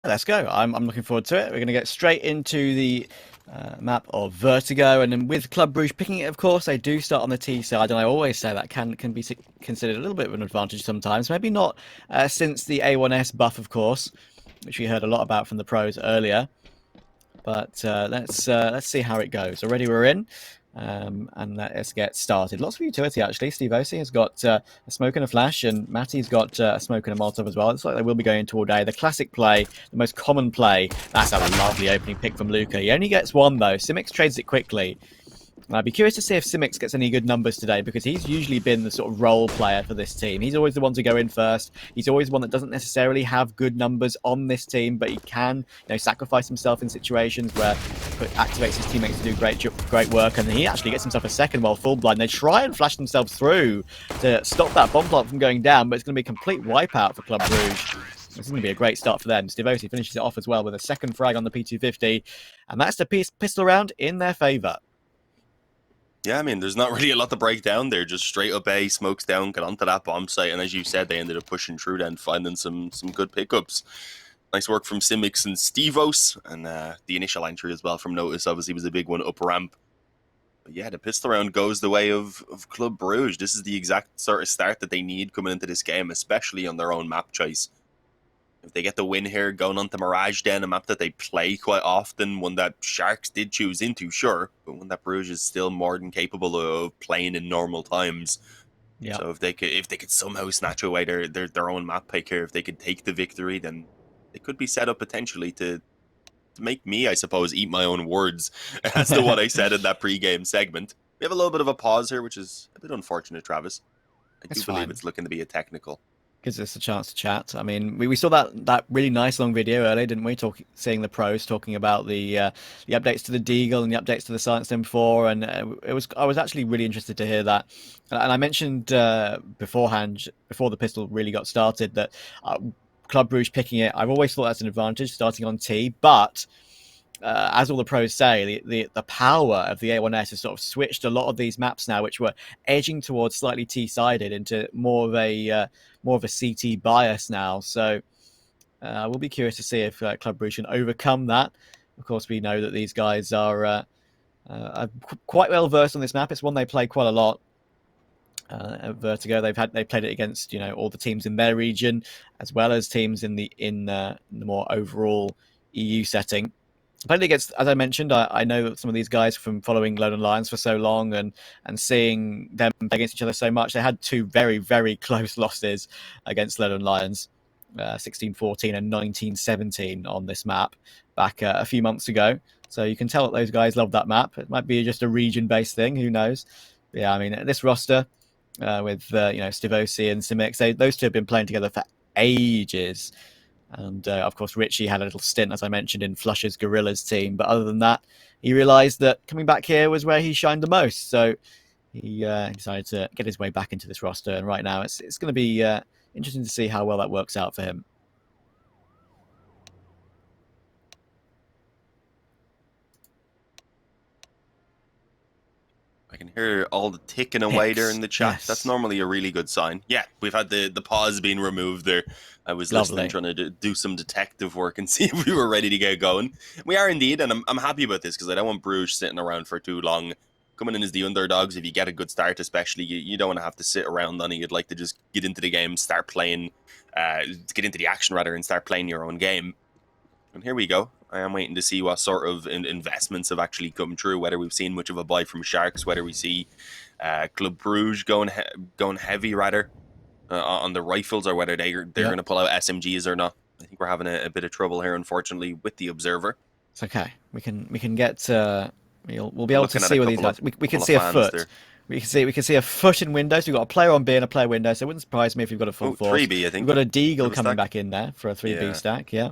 Let's go. I'm looking forward to it. We're going to get straight into the map of Vertigo, and then with Club Brugge picking it, of course, they do start on the T side, and I always say that can be considered a little bit of an advantage sometimes. Maybe not since the A1S buff, of course, which we heard a lot about from the pros earlier. But let's see how it goes. Already we're in. And let's get started. Lots of utility, actually. Steve Osi has got a smoke and a flash, and Matty's got a smoke and a Molotov as well. It's like they will be going into all day. The classic play, the most common play. That's a lovely opening pick from Luca. He only gets one, though. Simic trades it quickly. I'd be curious to see if Simic gets any good numbers today, because he's usually been the sort of role player for this team. He's always the one to go in first. He's always one that doesn't necessarily have good numbers on this team, but he can, sacrifice himself in situations where it activates his teammates to do great work, and he actually gets himself a second while full blind. They try and flash themselves through to stop that bomb plant from going down, but it's going to be a complete wipeout for Club Brugge. This is going to be a great start for them. Stivosi finishes it off as well with a second frag on the P250, and that's the pistol round in their favour. Yeah, I mean, there's not really a lot to break down there. Just straight up A, smokes down, get onto that bomb site, and as you said, they ended up pushing through then, finding some good pickups. Nice work from Simics and Stevos, and the initial entry as well from Notice obviously was a big one up ramp. But yeah, the pistol round goes the way of Club Brugge. This is the exact sort of start that they need coming into this game, especially on their own map choice. If they get the win here, going on to Mirage Den, a map that they play quite often, one that Sharks did choose into, sure, but one that Brugge is still more than capable of playing in normal times. Yeah. So if they could somehow snatch away their own map pick here, if they could take the victory, then they could be set up potentially to make me, I suppose, eat my own words as to what I said in that pre-game segment. We have a little bit of a pause here, which is a bit unfortunate, Travis. I do believe it's looking to be a technical. Gives us a chance to chat. I mean, we saw that really nice long video earlier, didn't we? Seeing the pros talking about the updates to the Deagle and the updates to the Silence Dim 4, and I was actually really interested to hear that. And I mentioned beforehand, before the pistol really got started, that Club Brugge picking it, I've always thought that's an advantage starting on T, but as all the pros say, the power of the A1S has sort of switched a lot of these maps now, which were edging towards slightly T-sided, into more of a CT bias now. So we'll be curious to see if Club Brugge can overcome that. Of course, we know that these guys are quite well versed on this map. It's one they play quite a lot. At Vertigo, they played it against all the teams in their region, as well as teams in the more overall EU setting. Played against, as I mentioned, I know some of these guys from following Lone Lions for so long and seeing them play against each other so much. They had two very, very close losses against Lone Lions, 16-14 and 19-17 on this map back a few months ago. So you can tell that those guys love that map. It might be just a region-based thing, who knows? But yeah, I mean, this roster with Stivosi and Simix, those two have been playing together for ages. And of course, Richie had a little stint, as I mentioned, in Flusher's Gorillas team. But other than that, he realised that coming back here was where he shined the most. So he decided to get his way back into this roster. And right now, it's going to be interesting to see how well that works out for him. I can hear all the ticking away there in the chat. Yes. That's normally a really good sign. Yeah, we've had the pause being removed there. I was listening, trying to do some detective work and see if we were ready to get going. We are indeed, and I'm happy about this because I don't want Brugge sitting around for too long. Coming in as the underdogs, if you get a good start especially, you don't want to have to sit around on it. You'd like to just get into the game, start playing, get into the action rather, and start playing your own game. And here we go. I am waiting to see what sort of investments have actually come true, whether we've seen much of a buy from Sharks, whether we see Club Brugge going heavy rather on the rifles, or whether they're going to pull out SMGs or not. I think we're having a bit of trouble here, unfortunately, with the Observer. It's okay. We can get we'll be able to see where these guys. We can see a foot. There. We can see a foot in windows. We've got a player on B and a player window, so it wouldn't surprise me if we've got a full force. 3B, I think. We've got a Deagle coming back in there for a 3B stack. Yeah.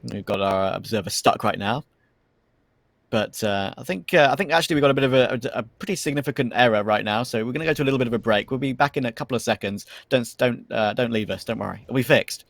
We've got our Observer stuck right now, but I think actually we've got a bit of a pretty significant error right now. So we're going to go to a little bit of a break. We'll be back in a couple of seconds. Don't leave us. Don't worry. It'll be fixed.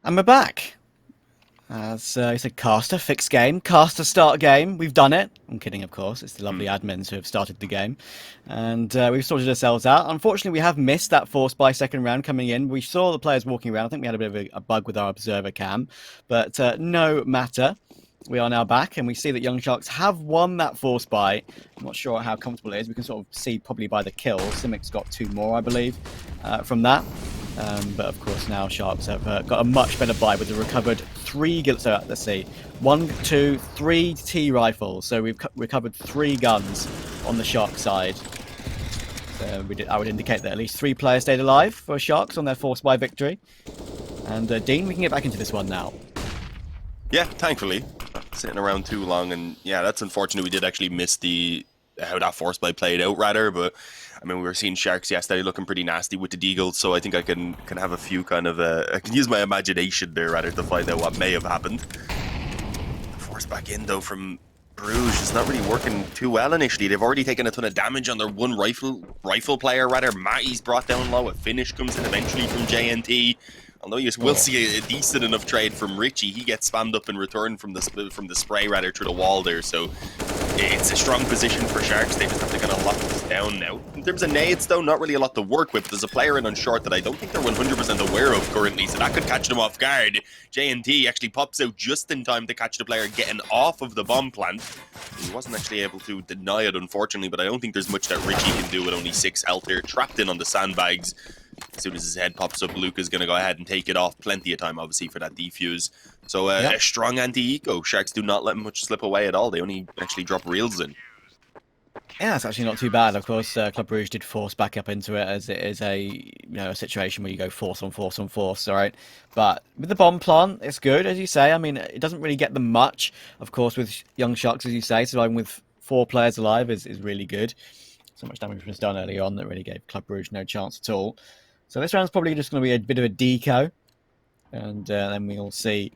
And we're back. As you said, caster, fixed game. Caster, start game. We've done it. I'm kidding, of course. It's the lovely admins who have started the game. And we've sorted ourselves out. Unfortunately, we have missed that force by second round coming in. We saw the players walking around. I think we had a bit of a bug with our observer cam. But no matter. We are now back, and we see that Young Sharks have won that force buy. I'm not sure how comfortable it is. We can sort of see probably by the kills. Simic's got 2 more, I believe, from that. But of course now Sharks have got a much better buy with the recovered 3 guns. So let's see, 1, 2, 3 T rifles. So we've recovered 3 guns on the Shark side. So I would indicate that at least 3 players stayed alive for Sharks on their force buy victory. And Dean, we can get back into this one now. Yeah, thankfully. Sitting around too long, and yeah, that's unfortunate. We did actually miss how that force play played out, rather. But I mean, we were seeing Sharks yesterday looking pretty nasty with the Deagles, so I think I can have a few kind of I can use my imagination there rather to find out what may have happened. The force back in though from Brugge is not really working too well initially. They've already taken a ton of damage on their one rifle player. Rather, Matty's brought down low. A finish comes in eventually from JNT. Although you will see a decent enough trade from Richie, he gets spammed up in return from the spray rather through the wall there. So it's a strong position for Sharks. They just have to kind of lock this down now. In terms of nades, though, not really a lot to work with. There's a player in on short that I don't think they're 100% aware of currently, so that could catch them off guard. JNT actually pops out just in time to catch the player getting off of the bomb plant. He wasn't actually able to deny it, unfortunately, but I don't think there's much that Richie can do with only 6 health there, trapped in on the sandbags. As soon as his head pops up, Luke is going to go ahead and take it off. Plenty of time, obviously, for that defuse. So a strong anti-eco. Sharks do not let much slip away at all. They only actually drop reels in. Yeah, it's actually not too bad. Of course, Club Brugge did force back up into it, as it is a a situation where you go force on force on force, all right? But with the bomb plant, it's good, as you say. I mean, it doesn't really get them much, of course, with Young Sharks, as you say. Surviving with 4 players alive is really good. So much damage was done early on that really gave Club Brugge no chance at all. So this round's probably just going to be a bit of a deco, and then we'll see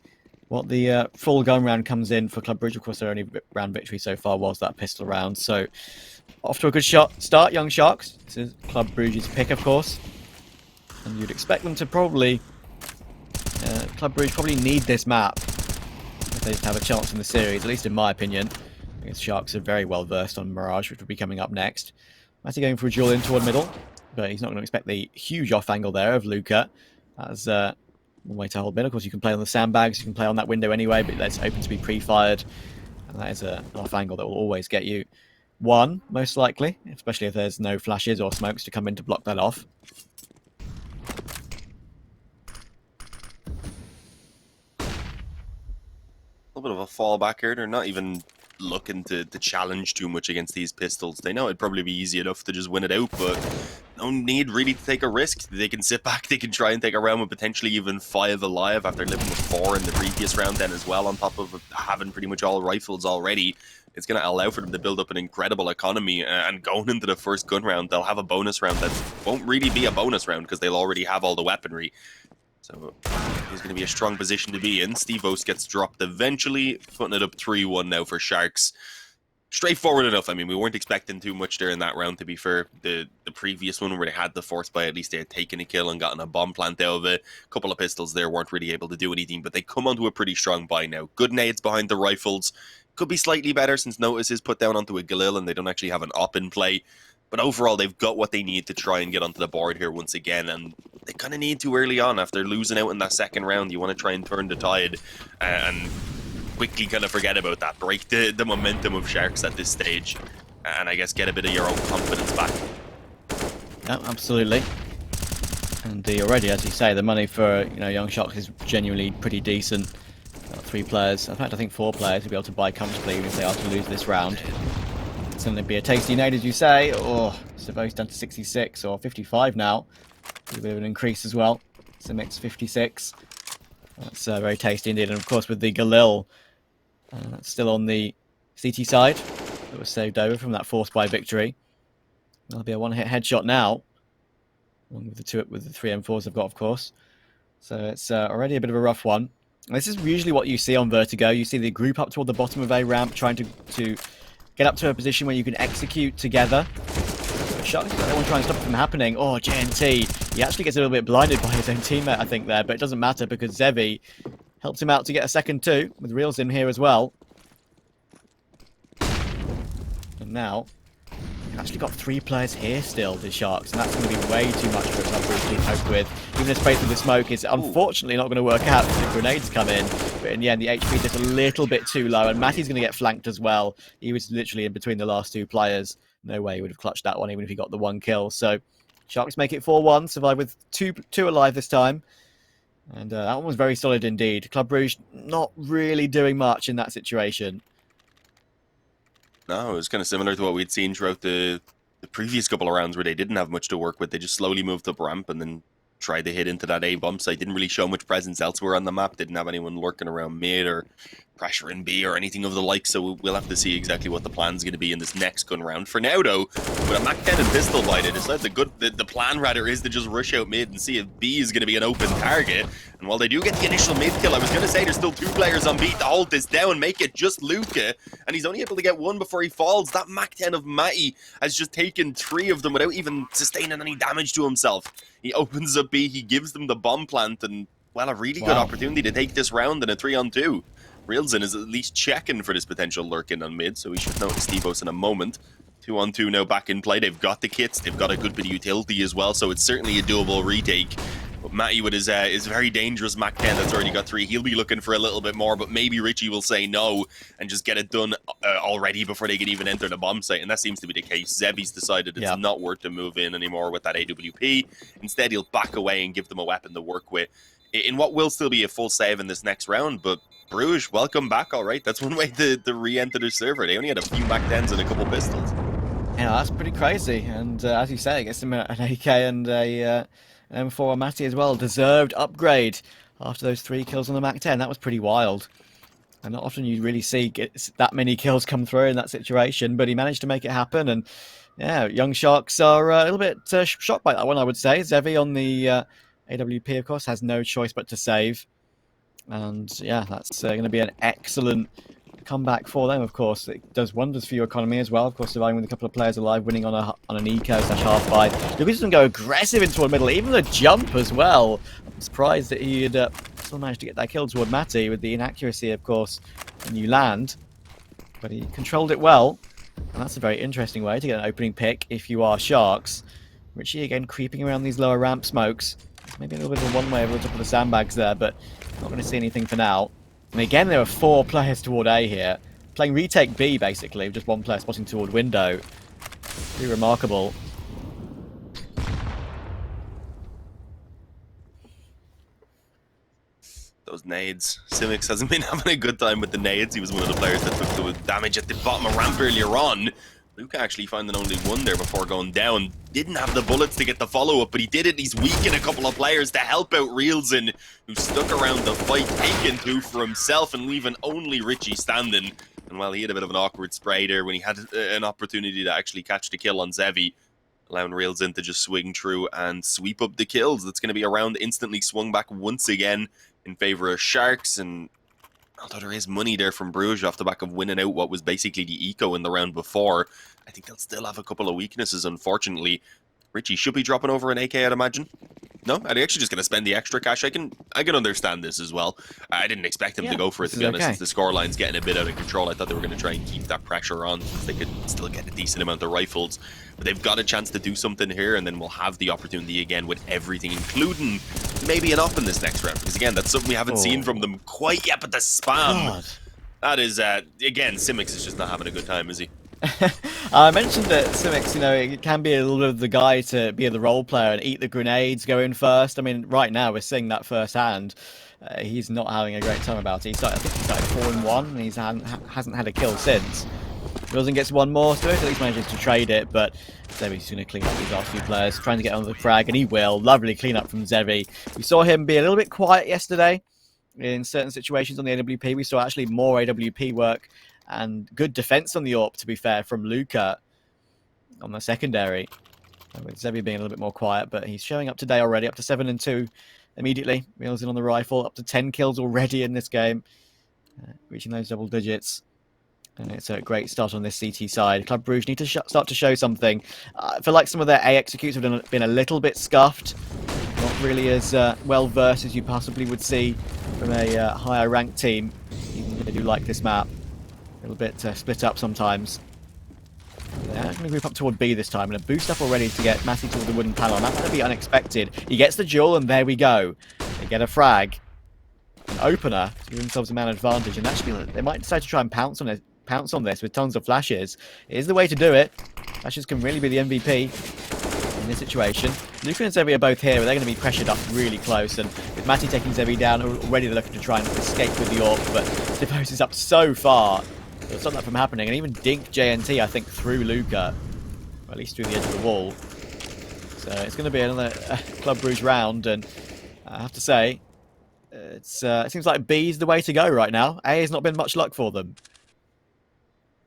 what the full gun round comes in for Club Brugge. Of course, their only round victory so far was that pistol round. So off to a good start, Young Sharks. This is Club Brugge's pick, of course, and you'd expect them to probably Club Brugge probably need this map if they have a chance in the series, at least in my opinion. Because Sharks are very well versed on Mirage, which will be coming up next. Matty going for a duel in toward middle, but he's not going to expect the huge off angle there of Luca. That's one way to hold mid. Of course, you can play on the sandbags, you can play on that window anyway, but that's open to be pre-fired. And that is an off angle that will always get you 1, most likely, especially if there's no flashes or smokes to come in to block that off. A little bit of a fallback here. They're not even looking to challenge too much against these pistols. They know it'd probably be easy enough to just win it out, but no need really to take a risk. They can sit back, they can try and take a round with potentially even 5 alive after living with 4 in the previous round then as well, on top of having pretty much all rifles already. It's going to allow for them to build up an incredible economy, and going into the first gun round, they'll have a bonus round that won't really be a bonus round because they'll already have all the weaponry. So it's going to be a strong position to be in. Stevos gets dropped eventually, putting it up 3-1 now for Sharks. Straightforward enough. I mean, we weren't expecting too much there in that round, to be fair. The previous one where they had the force buy, at least they had taken a kill and gotten a bomb plant out of it. A couple of pistols there weren't really able to do anything, but they come onto a pretty strong buy now. Good nades behind the rifles. Could be slightly better since Notice is put down onto a Galil and they don't actually have an op in play. But overall, they've got what they need to try and get onto the board here once again, and they kind of need to early on after losing out in that second round. You want to try and turn the tide and quickly kind of forget about that. Break the momentum of Sharks at this stage, and I guess get a bit of your own confidence back. Yeah, absolutely. And already, as you say, the money for Young Sharks is genuinely pretty decent. Got 3 players, in fact I think 4 players to be able to buy comfortably even if they are to lose this round. It's going to be a tasty nade, as you say. Oh, Savo's down to 66 or 55 now. A bit of an increase as well. It's a mix 56. That's very tasty indeed. And of course with the Galil, that's still on the CT side. That was saved over from that force buy victory. That'll be a one-hit headshot now. Along with the 3 M4s I've got, of course. So it's already a bit of a rough one. And this is usually what you see on Vertigo. You see the group up toward the bottom of a ramp trying to get up to a position where you can execute together. Sharks don't want to try and stop it from happening. Oh, JNT. He actually gets a little bit blinded by his own teammate, I think, there. But it doesn't matter because Zevi helped him out to get a second 2 with Reels in here as well. And now, you've actually got 3 players here still, the Sharks. And that's going to be way too much for a club to cope with. Even the space with the smoke is unfortunately not going to work out because the grenades come in. But in the end, the HP is just a little bit too low. And Matty's going to get flanked as well. He was literally in between the last 2 players. No way he would have clutched that one, even if he got the 1 kill. So, Sharks make it 4-1, survive with two alive this time. And that one was very solid indeed. Club Brugge not really doing much in that situation. No, it was kind of similar to what we'd seen throughout the previous couple of rounds where they didn't have much to work with. They just slowly moved up ramp and then tried to hit into that A bomb site. Didn't really show much presence elsewhere on the map. Didn't have anyone lurking around mid or pressure in B or anything of the like. So we'll have to see exactly what the plan's going to be in this next gun round. For now, though, with a Mac 10 and pistol by, they decide the plan rather is to just rush out mid and see if B is going to be an open target. And while they do get the initial mid kill, I was going to say there's still 2 players on B to hold this down, make it just Luca, and he's only able to get 1 before he falls. That Mac 10 of Matty has just taken 3 of them without even sustaining any damage to himself. He opens up B, he gives them the bomb plant, and, well, a really good opportunity to take this round in a 3-on-2. Reelson is at least checking for this potential lurking on mid, so we should notice Stevos in a moment. 2-on-2 now back in play. They've got the kits, they've got a good bit of utility as well, so it's certainly a doable retake. But Matty with his very dangerous Mac 10 that's already got 3, he'll be looking for a little bit more, but maybe Richie will say no and just get it done already before they can even enter the bomb site, and that seems to be the case. Zevi's decided it's not worth to move in anymore with that AWP. Instead, he'll back away and give them a weapon to work with in what will still be a full save in this next round, but Brugge, welcome back, alright. That's one way to re-enter the server. They only had a few Mac 10s and a couple pistols. Yeah, that's pretty crazy. And as you say, it gets him an AK and a M4 Matty as well. Deserved upgrade after those 3 kills on the Mac 10. That was pretty wild. And not often you really see that many kills come through in that situation, but he managed to make it happen. And yeah, Young Sharks are a little bit shocked by that one, I would say. Zevi on the AWP, of course, has no choice but to save. And yeah, that's going to be an excellent comeback for them, of course. It does wonders for your economy as well. Of course, surviving with a couple of players alive, winning on an eco/half buy. Lucas doesn't go aggressive into the middle, even the jump as well. I'm surprised that he had still managed to get that kill toward Matty with the inaccuracy, of course, when you land. But he controlled it well. And that's a very interesting way to get an opening pick if you are Sharks. Richie again creeping around these lower ramp smokes. Maybe a little bit of a one-way over the top of the sandbags there, but not going to see anything for now. And again, there are 4 players toward A here. Playing retake B, basically, with just 1 player spotting toward window. Pretty remarkable. Those nades. Simics hasn't been having a good time with the nades. He was one of the players that took the damage at the bottom of ramp earlier on. Luca actually finding only one there before going down. Didn't have the bullets to get the follow-up, but he did it. He's weakening a couple of players to help out Reelson, who stuck around the fight, taking two for himself and leaving only Richie standing. And while he had a bit of an awkward spray there when he had an opportunity to actually catch the kill on Zevi, allowing Reelson to just swing through and sweep up the kills. That's going to be a round instantly swung back once again in favor of Sharks. And although there is money there from Brugge off the back of winning out what was basically the eco in the round before, I think they'll still have a couple of weaknesses, unfortunately. Richie should be dropping over an AK, I'd imagine. No, are they actually just going to spend the extra cash? I can understand this as well. I didn't expect him to go for it, to be honest, since the scoreline's getting a bit out of control. I thought they were going to try and keep that pressure on, since they could still get a decent amount of rifles. But they've got a chance to do something here, and then we'll have the opportunity again with everything, including maybe an op in this next round. Because again, that's something we haven't seen from them quite yet, but the spam. That is, again, Simics is just not having a good time, is he? I mentioned that Simics, you know, it can be a little bit of the guy to be the role player and eat the grenades, go in first. I mean, right now we're seeing that firsthand. He's not having a great time about it. I think he started 4-1, and he hasn't had a kill since. Wilson gets one more, so at least manages to trade it, but Zevi's going to clean up these last few players, trying to get on the frag, and he will. Lovely clean up from Zevi. We saw him be a little bit quiet yesterday in certain situations on the AWP. We saw actually more AWP work and good defense on the AWP, to be fair, from Luca on the secondary. With Zevi being a little bit more quiet, but he's showing up today already, up to 7-2 immediately. Wheels in on the rifle, up to 10 kills already in this game, reaching those double digits. And it's a great start on this CT side. Club Brugge need to start to show something. I feel like some of their A executes have been a little bit scuffed. Not really as well versed as you possibly would see from a higher ranked team, even though they do like this map. A little bit split up sometimes. They're going to move up toward B this time, and a boost up already to get Massey toward the wooden panel. And that's going to be unexpected. He gets the duel, and there we go. They get a frag, an opener to give themselves a man advantage. And actually, they might decide to try and pounce on this with tons of flashes. It is the way to do it. Flashes can really be the MVP in this situation. Luca and Zevi are both here, but they're going to be pressured up really close. And with Matty taking Zevi down, already they're looking to try and escape with the AWP, but Stivos is up so far. It'll stop that from happening, and even dink JNT, I think, through Luca, or at least through the edge of the wall. So it's going to be another Club Brugge round, and I have to say, it seems like B is the way to go right now. A has not been much luck for them.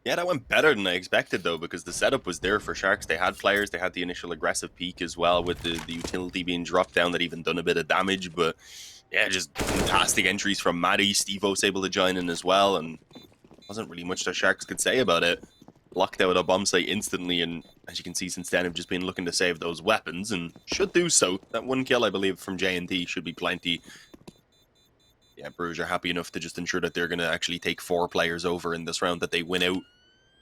Yeah, that went better than I expected, though, because the setup was there for Sharks. They had players, they had the initial aggressive peak as well, with the utility being dropped down that even done a bit of damage. But yeah, just fantastic entries from Maddie. Steve-O's able to join in as well, and wasn't really much that Sharks could say about it. Locked out a bomb site instantly, and as you can see, since then, have just been looking to save those weapons, and should do so. That one kill, I believe, from J&D should be plenty. Yeah, Brugge are happy enough to just ensure that they're going to actually take 4 players over in this round, that they win out,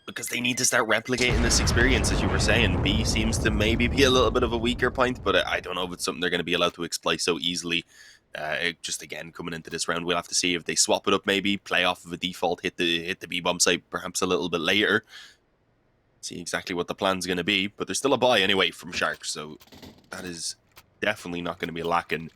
because they need to start replicating this experience, as you were saying. B seems to maybe be a little bit of a weaker point, but I don't know if it's something they're going to be allowed to exploit so easily. Just again, coming into this round, we'll have to see if they swap it up, maybe play off of a default, hit the B bomb site perhaps a little bit later. See exactly what the plan's going to be, but there's still a buy anyway from Sharks, so that is definitely not going to be lacking.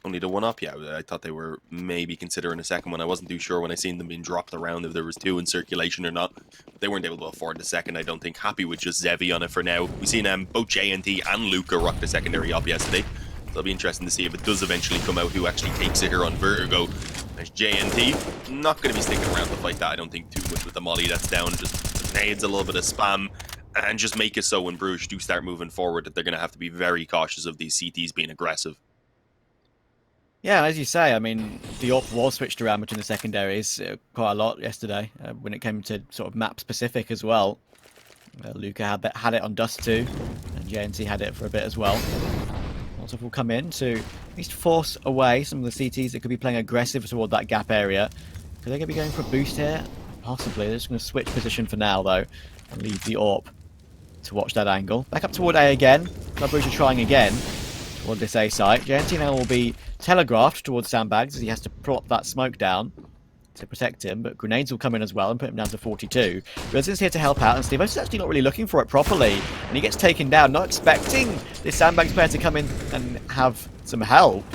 Only the one up, yeah. I thought they were maybe considering a second one. I wasn't too sure when I seen them being dropped around if there was 2 in circulation or not. They weren't able to afford the second, I don't think. Happy with just Zevi on it for now. We've seen both JNT and Luca rock the secondary up yesterday. So it'll be interesting to see if it does eventually come out who actually takes it here on Vertigo. There's JNT. Not going to be sticking around to fight that, I don't think, too much with the molly that's down. Just some nades, a little bit of spam, and just make it so when Brugge do start moving forward that they're going to have to be very cautious of these CTs being aggressive. Yeah, as you say, I mean, the AWP was switched around between the secondaries quite a lot yesterday when it came to sort of map specific as well. Luca had it on Dust 2, and JNT had it for a bit as well. Lots of will come in to at least force away some of the CTs that could be playing aggressive toward that gap area. Could they going to be going for a boost here? Possibly. They're just going to switch position for now, though, and leave the AWP to watch that angle. Back up toward A again. Club Brugge are trying again toward this A site. JNT now will be telegraphed towards sandbags as he has to plop that smoke down to protect him, but grenades will come in as well and put him down to 42. Wilson's here to help out, and Steve is actually not really looking for it properly, and he gets taken down, not expecting this sandbags player to come in and have some help.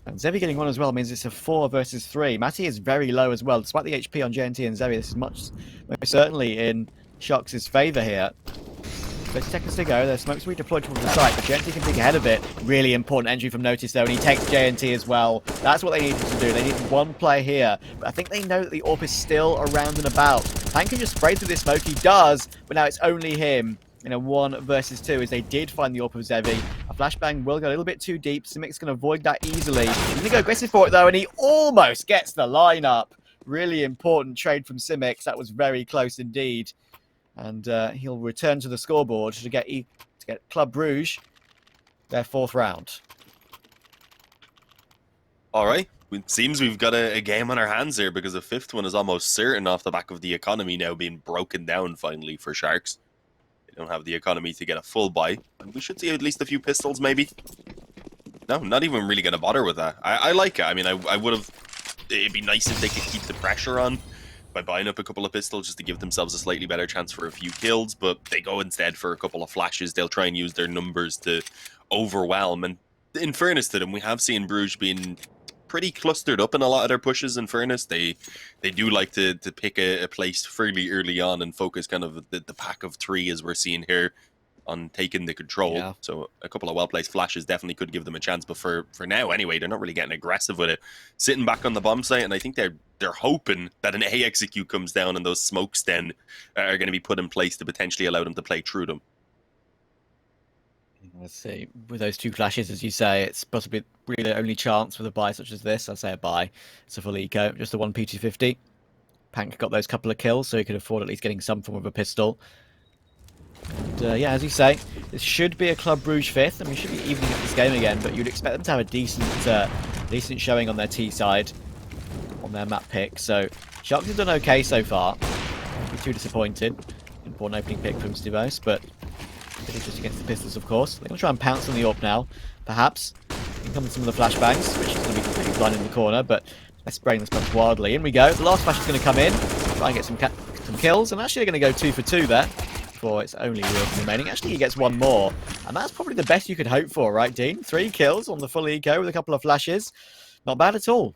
And Zevi getting one as well means it's a 4 versus 3. Matty is very low as well. Despite the HP on JNT and Zevi, this is most certainly in Shox' favour here. 30 seconds to go. There's smokes redeployed towards the site, but JNT can pick ahead of it. Really important entry from Notice, though, and he takes JNT as well. That's what they needed to do. They needed one player here, but I think they know that the AWP is still around and about. Pan can just spray through this smoke. He does, but now it's only him in a 1 versus 2, as they did find the AWP of Zevi. A flashbang will go a little bit too deep. Simic's going to avoid that easily. He's going to go aggressive for it, though, and he almost gets the lineup. Really important trade from Simic. That was very close indeed. And he'll return to the scoreboard to get Club Brugge their 4th round. All right. It seems we've got a game on our hands here, because the 5th one is almost certain off the back of the economy now being broken down finally for Sharks. They don't have the economy to get a full buy. And we should see at least a few pistols, maybe. No, not even really going to bother with that. I like it. I mean, I would have... It'd be nice if they could keep the pressure on by buying up a couple of pistols just to give themselves a slightly better chance for a few kills, but they go instead for a couple of flashes. They'll try and use their numbers to overwhelm. And in fairness to them, we have seen Brugge being pretty clustered up in a lot of their pushes. In fairness, they do like to pick a place fairly early on and focus kind of the pack of 3, as we're seeing here, on taking the control. Yeah. So a couple of well-placed flashes definitely could give them a chance, but for now anyway, they're not really getting aggressive with it. Sitting back on the bomb site, and I think they're hoping that an A execute comes down and those smokes then are going to be put in place to potentially allow them to play through them. Let's see. With those 2 clashes, as you say, it's possibly really the only chance with a buy such as this. I'd say a buy. It's a full eco, just a 1 P250. Pank got those couple of kills, so he could afford at least getting some form of a pistol. And yeah, as you say, this should be a Club Brugge 5th. I mean, it should be evening up this game again, but you'd expect them to have a decent showing on their T side, on their map pick. So Sharks have done okay so far. Don't be too disappointed. Important opening pick from Stivos, but it's just against the pistols, of course. They're going to try and pounce on the AWP now, perhaps. Can come with some of the flashbangs, which is going to be completely blind in the corner, but they're spraying this much wildly. In we go. The last flash is going to come in, try and get some kills, and actually they're going to go 2 for 2 there. For its only real remaining. Actually, he gets 1 more, and that's probably the best you could hope for, right, Dean? 3 kills on the full eco with a couple of flashes. Not bad at all.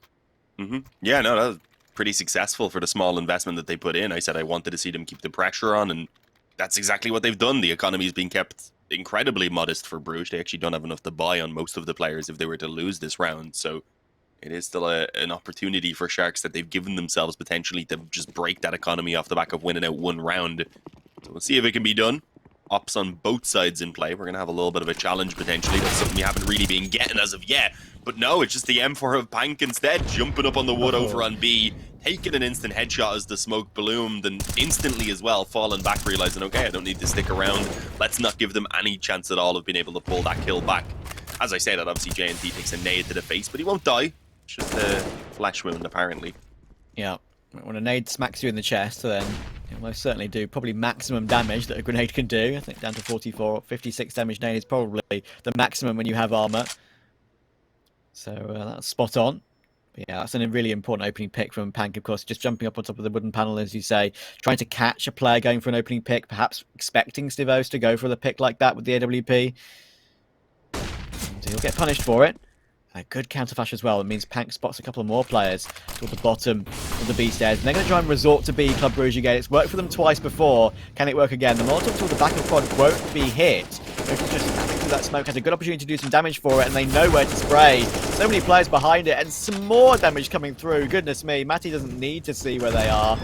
Yeah, no, that was pretty successful for the small investment that they put in. I said I wanted to see them keep the pressure on, and that's exactly what they've done. The economy is being kept incredibly modest for Brugge. They actually don't have enough to buy on most of the players if they were to lose this round, so it is still an opportunity for Sharks that they've given themselves potentially to just break that economy off the back of winning out 1 round. So we'll see if it can be done. Ops on both sides in play. We're going to have a little bit of a challenge potentially. That's something we haven't really been getting as of yet. But no, it's just the M4 of Pank instead, jumping up on the wood over on B, taking an instant headshot as the smoke ballooned, and instantly as well falling back, realizing, okay, I don't need to stick around. Let's not give them any chance at all of being able to pull that kill back. As I said, that obviously JNT takes a nade to the face, but he won't die. It's just a flesh wound, apparently. Yeah. When a nade smacks you in the chest, then it'll most certainly do probably maximum damage that a grenade can do. I think down to 44, 56 damage nade is probably the maximum when you have armor. So that's spot on. But yeah, that's a really important opening pick from Pank, of course, just jumping up on top of the wooden panel, as you say, trying to catch a player going for an opening pick, perhaps expecting Stivos to go for the pick like that with the AWP. And he'll get punished for it. A good counter flash as well. It means Pank spots a couple of more players toward the bottom of the B stairs. And they're going to try and resort to B Club Brugge again. It's worked for them twice before. Can it work again? The Molotov toward the back of quad won't be hit. They're just snapping through that smoke. Has a good opportunity to do some damage for it, and they know where to spray. So many players behind it, and some more damage coming through. Goodness me, Matty doesn't need to see where they are.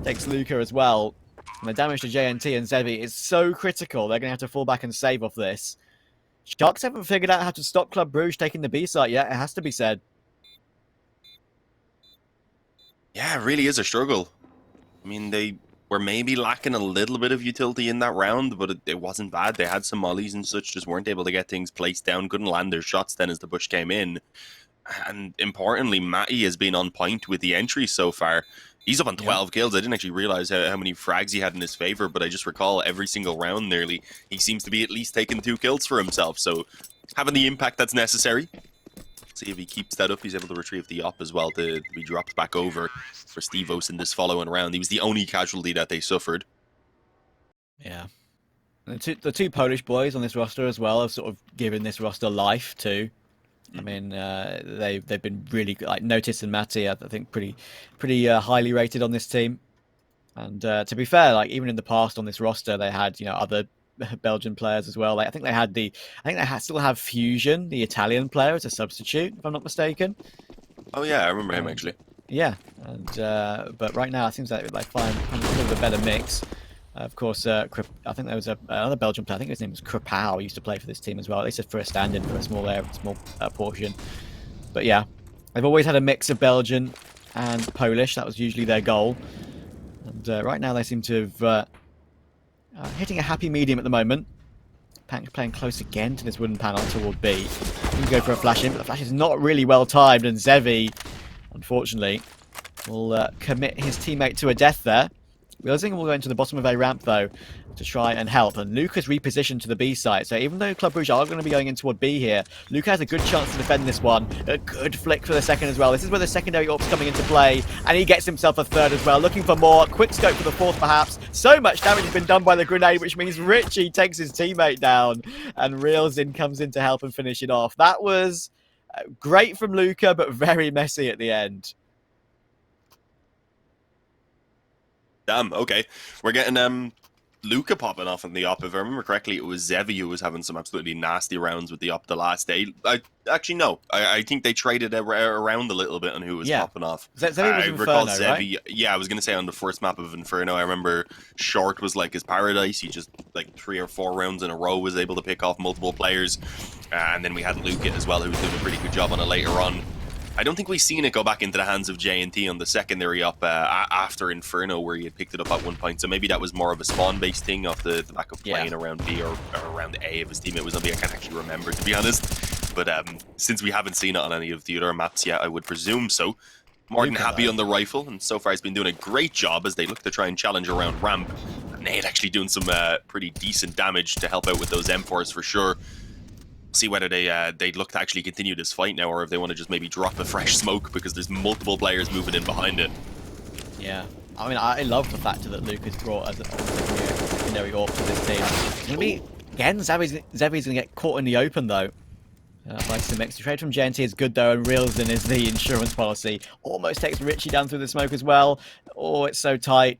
Takes Luca as well. And the damage to JNT and Zevi is so critical. They're going to have to fall back and save off this. Sharks haven't figured out how to stop Club Brugge taking the B site yet, it has to be said. Yeah, it really is a struggle. I mean, they were maybe lacking a little bit of utility in that round, but it wasn't bad. They had some mollies and such, just weren't able to get things placed down, couldn't land their shots then as the push came in. And importantly, Matty has been on point with the entry so far. He's up on 12 kills. I didn't actually realize how many frags he had in his favor, but I just recall every single round nearly, he seems to be at least taking 2 kills for himself. So having the impact that's necessary. See if he keeps that up. He's able to retrieve the op as well to be dropped back over for Stivos in this following round. He was the only casualty that they suffered. Yeah. And the two Polish boys on this roster as well have sort of given this roster life too. I mean, they've been really like Notice and Matty, I think pretty highly rated on this team. And to be fair, like even in the past on this roster, they had other Belgian players as well. Like I think they still have Fusion, the Italian player, as a substitute, if I'm not mistaken. Oh yeah, I remember him And actually. yeah, and but right now it seems like they find a little bit better mix. Of course, I think there was another Belgian player. I think his name was Krapau. Used to play for this team as well. At least for a stand-in for a small portion. But yeah, they've always had a mix of Belgian and Polish. That was usually their goal. And right now they seem to have hitting a happy medium at the moment. Pank playing close again to this wooden panel toward B. You can go for a flash in, but the flash is not really well timed, and Zevi, unfortunately, will commit his teammate to a death there. Wilsing will go into the bottom of a ramp, though, to try and help. And Luke has repositioned to the B side. So even though Club Brugge are going to be going in toward B here, Luke has a good chance to defend this one. A good flick for the second as well. This is where the secondary AWP's coming into play. And he gets himself a third as well. Looking for more. Quick scope for the fourth, perhaps. So much damage has been done by the grenade, which means Richie takes his teammate down. And Reelsin comes in to help and finish it off. That was great from Luca, but very messy at the end. Damn. Okay, we're getting Luca popping off in the op. If I remember correctly, it was Zevi who was having some absolutely nasty rounds with the op the last day. Actually no. I think they traded around a little bit on who was popping off. Zevi was recall Inferno, Zevi. right? Yeah, I was gonna say on the first map of Inferno, I remember Short was like his paradise. He just like 3 or 4 rounds in a row was able to pick off multiple players, and then we had Luca as well, who was doing a pretty good job on it later on. I don't think we've seen it go back into the hands of J&T on the secondary up after Inferno, where he had picked it up at one point. So maybe that was more of a spawn-based thing off the back of playing around B or around A if his teammate was on B. I can't actually remember, to be honest. But since we haven't seen it on any of the other maps yet, I would presume so. More than happy on the rifle, and so far he's been doing a great job as they look to try and challenge around ramp. And Nate actually doing some pretty decent damage to help out with those M4s for sure. See whether they look to actually continue this fight now, or if they want to just maybe drop a fresh smoke, because there's multiple players moving in behind it. Yeah, I mean, I love the fact that Luke has brought as a secondary AWP to this team. It's going to be, again, Zevi's going to get caught in the open, though. By Simix. The trade from JNT is good, though, and Reelsin is the insurance policy. Almost takes Richie down through the smoke as well. Oh, it's so tight.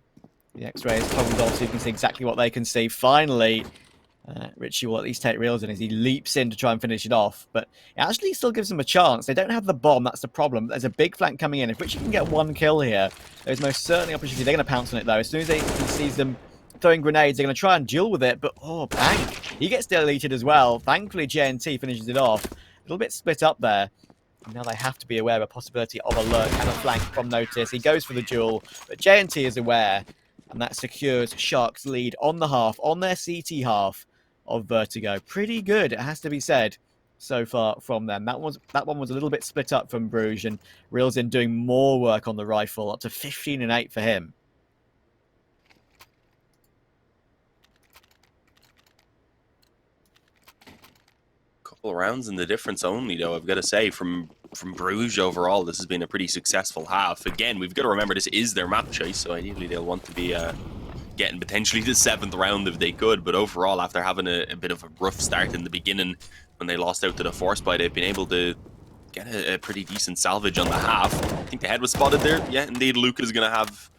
The X-ray is toggled off so you can see exactly what they can see. Finally, Richie will at least take Reelsin as he leaps in to try and finish it off. But it actually still gives them a chance. They don't have the bomb, that's the problem. There's a big flank coming in. If Richie can get one kill here, there's most certainly opportunity. They're going to pounce on it, though. As soon as he sees them throwing grenades, they're going to try and duel with it. But, oh, bang. He gets deleted as well. Thankfully, JNT finishes it off. A little bit split up there. And now they have to be aware of a possibility of a lurk and a flank from Notice. He goes for the duel, but JNT is aware. And that secures Shark's lead on the half, on their CT half of Vertigo. Pretty good, it has to be said, so far from them. That one was a little bit split up from Brugge, and Reelsin doing more work on the rifle, up to 15 and 8 for him. Couple of rounds in the difference only, though, I've got to say, from Brugge overall, this has been a pretty successful half. Again, we've got to remember this is their map choice, so ideally they'll want to be getting potentially the 7th round if they could, but overall, after having a bit of a rough start in the beginning when they lost out to the Force Buy, they've been able to get a pretty decent salvage on the half. I think the head was spotted there. Yeah, indeed, Luke is going to have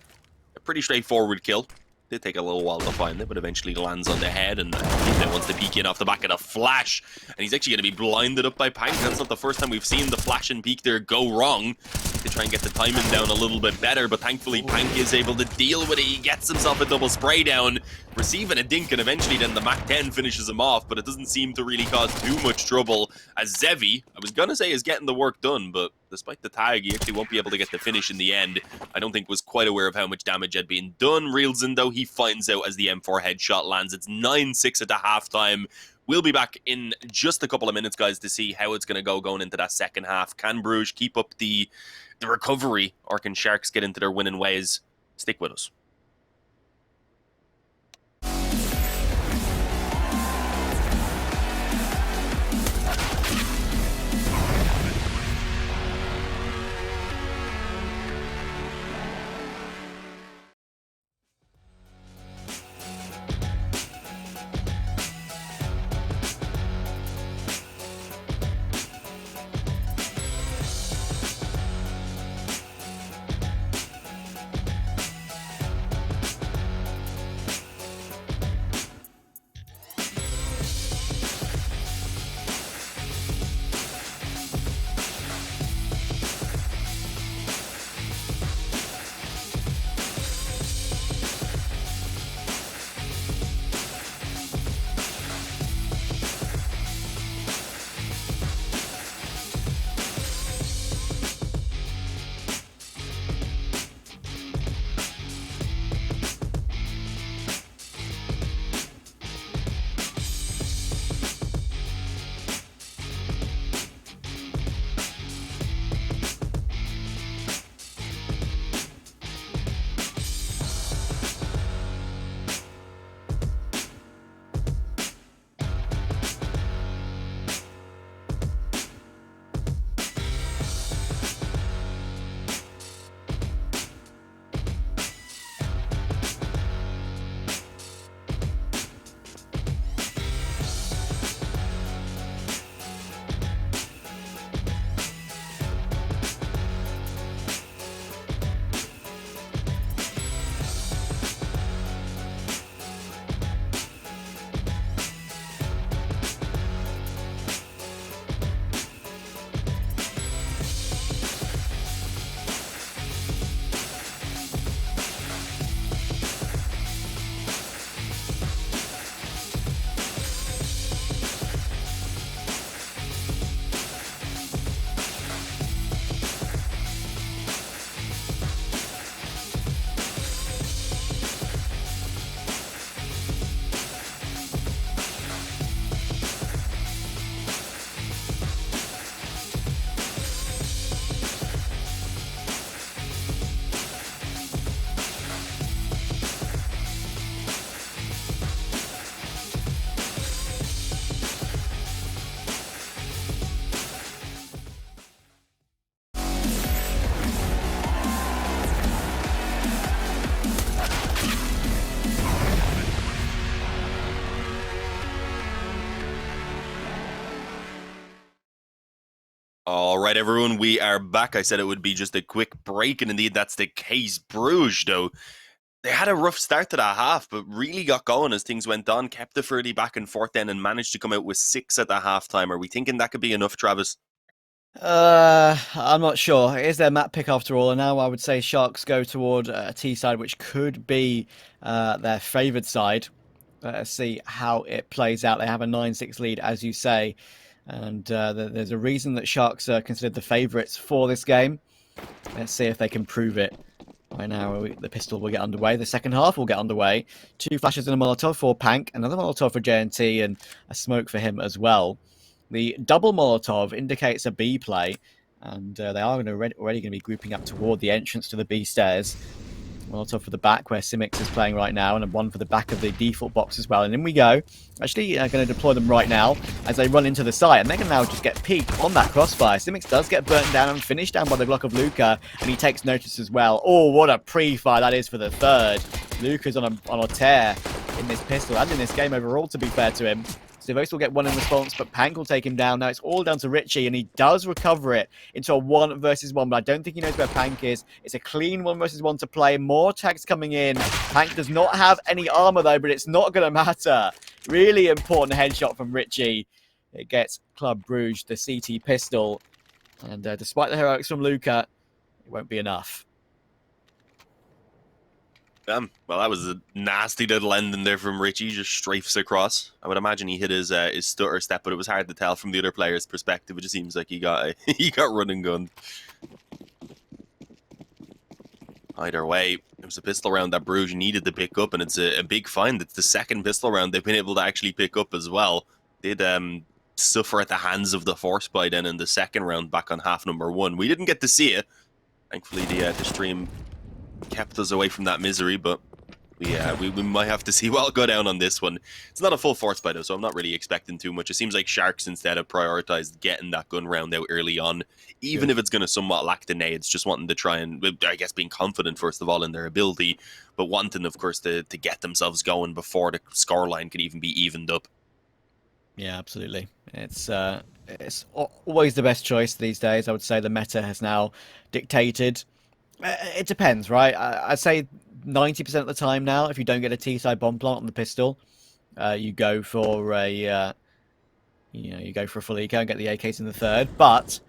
a pretty straightforward kill. Did take a little while to find it, but eventually lands on the head, and he wants to peek in off the back of the flash, and he's actually going to be blinded up by Pank. That's not the first time we've seen the flash and peek there go wrong. To try and get the timing down a little bit better, but thankfully Pank is able to deal with it. He gets himself a double spray down, receiving a dink, and eventually then the Mac 10 finishes him off, but it doesn't seem to really cause too much trouble as Zevi, I was gonna say, is getting the work done, but despite the tag, he actually won't be able to get the finish in the end. I don't think was quite aware of how much damage had been done. Reelsin, though, he finds out as the M4 headshot lands. It's 9-6 at the halftime. We'll be back in just a couple of minutes, guys, to see how it's going to go going into that second half. Can Brugge keep up the recovery, or can Sharks get into their winning ways? Stick with us. All right, everyone, we are back. I said it would be just a quick break, and indeed that's the case. Bruges, though, they had a rough start to that half, but really got going as things went on, kept the 30 back and forth then, and managed to come out with 6 at the halftime. Are we thinking that could be enough, Travis? I'm not sure. It is their map pick after all, and now I would say Sharks go toward a T side, which could be their favoured side. Let's see how it plays out. They have a 9-6 lead, as you say, and there's a reason that Sharks are considered the favourites for this game. Let's see if they can prove it. Right now, the pistol will get underway. The second half will get underway. 2 flashes and a Molotov for Pank, another Molotov for JNT, and a smoke for him as well. The double Molotov indicates a B play, and they are already going to be grouping up toward the entrance to the B stairs. Molotov for the back, where Simics is playing right now, and one for the back of the default box as well. And in we go. Actually, going to deploy them right now as they run into the site, and they can now just get peeked on that crossfire. Simics does get burnt down and finished down by the Glock of Luca, and he takes notice as well. Oh, what a pre-fire that is for the third. Luca's on a tear in this pistol and in this game overall, to be fair to him. Stivos will get one in response, but Pank will take him down. Now it's all down to Richie, and he does recover it into a 1 versus 1, but I don't think he knows where Pank is. It's a clean 1 versus 1 to play. More tags coming in. Pank does not have any armor, though, but it's not going to matter. Really important headshot from Richie. It gets Club Brugge the CT pistol, and despite the heroics from Luca, it won't be enough. Well, that was a nasty little ending there from Richie, just strafes across. I would imagine he hit his stutter step, but it was hard to tell from the other player's perspective. It just seems like he got he got run and gun. Either way, it was a pistol round that Brugge needed to pick up, and it's a big find. It's the second pistol round they've been able to actually pick up as well. Did suffer at the hands of the force by then in the second round back on half number 1. We didn't get to see it. Thankfully, the stream kept us away from that misery, but we might have to see what will go down on this one. It's not a full force buy though, so I'm not really expecting too much. It seems like Sharks instead have prioritized getting that gun round out early on, even if it's going to somewhat lack the nades, just wanting to try and, I guess, being confident first of all in their ability, but wanting, of course, to get themselves going before the scoreline can even be evened up. Yeah, absolutely. It's always the best choice these days. I would say the meta has now dictated. It depends, right? I'd say 90% of the time now, if you don't get a T-side bomb plant on the pistol, you go for a you go for a full eco and get the AKs in the third. But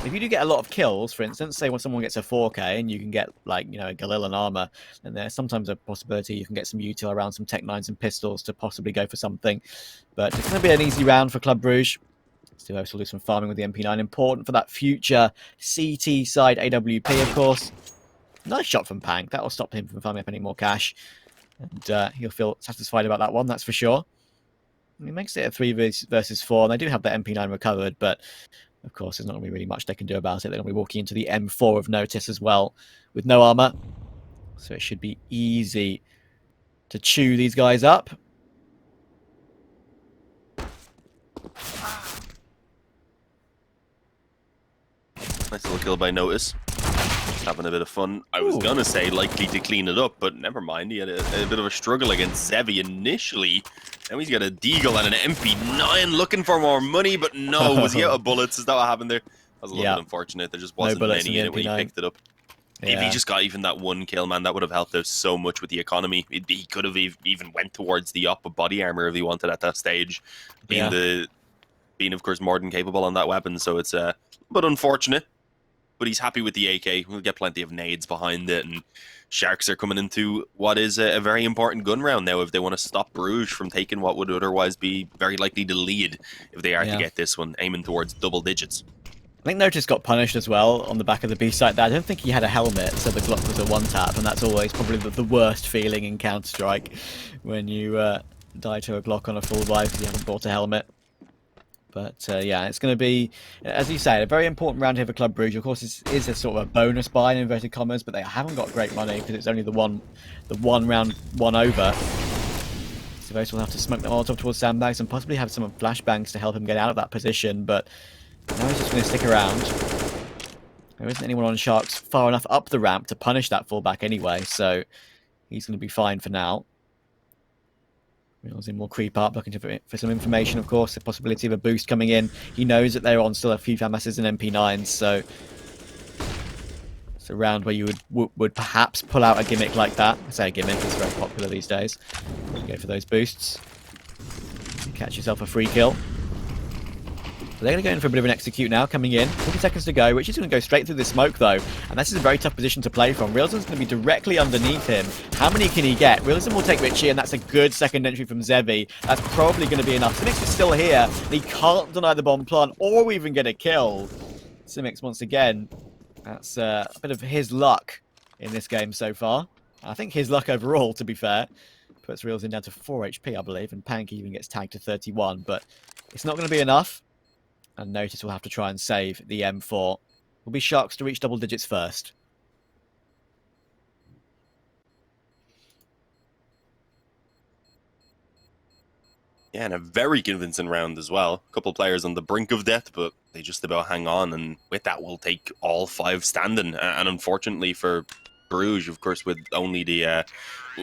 if you do get a lot of kills, for instance, say when someone gets a 4K and you can get like a Galil and armor, then there's sometimes a possibility you can get some util around some Tech 9s and pistols to possibly go for something. But it's going to be an easy round for Club Brugge. Still will do some farming with the MP9. Important for that future CT side AWP, of course. Nice shot from Pank. That will stop him from farming up any more cash. And he'll feel satisfied about that one, that's for sure. He makes it a 3 versus 4. And they do have the MP9 recovered, but of course there's not going to be really much they can do about it. They're going to be walking into the M4 of Notice as well with no armor. So it should be easy to chew these guys up. Nice little kill by Notice. Having a bit of fun. I was going to say likely to clean it up, but never mind. He had a bit of a struggle against Zevi initially. Now he's got a Deagle and an MP9 looking for more money, but no. Was he out of bullets? Is that what happened there? That was a little bit unfortunate. There just wasn't many in it when he picked it up. Yeah. If he just got even that 1 kill, man, that would have helped out so much with the economy. He could have even went towards the up of body armor if he wanted at that stage. Being of course more than capable on that weapon, so it's but unfortunate. But he's happy with the AK. We'll get plenty of nades behind it, and Sharks are coming into what is a very important gun round now if they want to stop Brugge from taking what would otherwise be very likely the lead if they are to get this one, aiming towards double digits. I think Notice got punished as well on the back of the B site there. I don't think he had a helmet, so the Glock was a one-tap, and that's always probably the worst feeling in Counter-Strike when you die to a Glock on a full buy because you haven't bought a helmet. But yeah, it's going to be, as you say, a very important round here for Club Brugge. Of course, this is a sort of a bonus buy in inverted commas, but they haven't got great money because it's only the one round one over. So Vos will have to smoke the Molotov towards sandbags and possibly have some flashbangs to help him get out of that position. But now he's just going to stick around. There isn't anyone on Sharks far enough up the ramp to punish that fullback anyway, so he's going to be fine for now. Reelsin will creep up, looking for some information, of course, the possibility of a boost coming in. He knows that they're on still a few FAMASs and MP9s, so it's a round where you would perhaps pull out a gimmick like that. I say a gimmick, it's very popular these days. You go for those boosts. You catch yourself a free kill. So they're going to go in for a bit of an execute now, coming in. 40 seconds to go. Richie's going to go straight through the smoke, though. And this is a very tough position to play from. Reelsin's going to be directly underneath him. How many can he get? Reelsin will take Richie, and that's a good second entry from Zevi. That's probably going to be enough. Simics is still here. And he can't deny the bomb plant or even get a kill. Simics, once again, that's a bit of his luck in this game so far. I think his luck overall, to be fair. Puts Reelsin down to 4 HP, I believe. And Pank even gets tagged to 31. But it's not going to be enough. And Notice will have to try and save the M4. Will be Sharks to reach double digits first. Yeah, and a very convincing round as well. A couple players on the brink of death, but they just about hang on. And with that, we'll take all 5 standing. And unfortunately for Brugge, of course, with only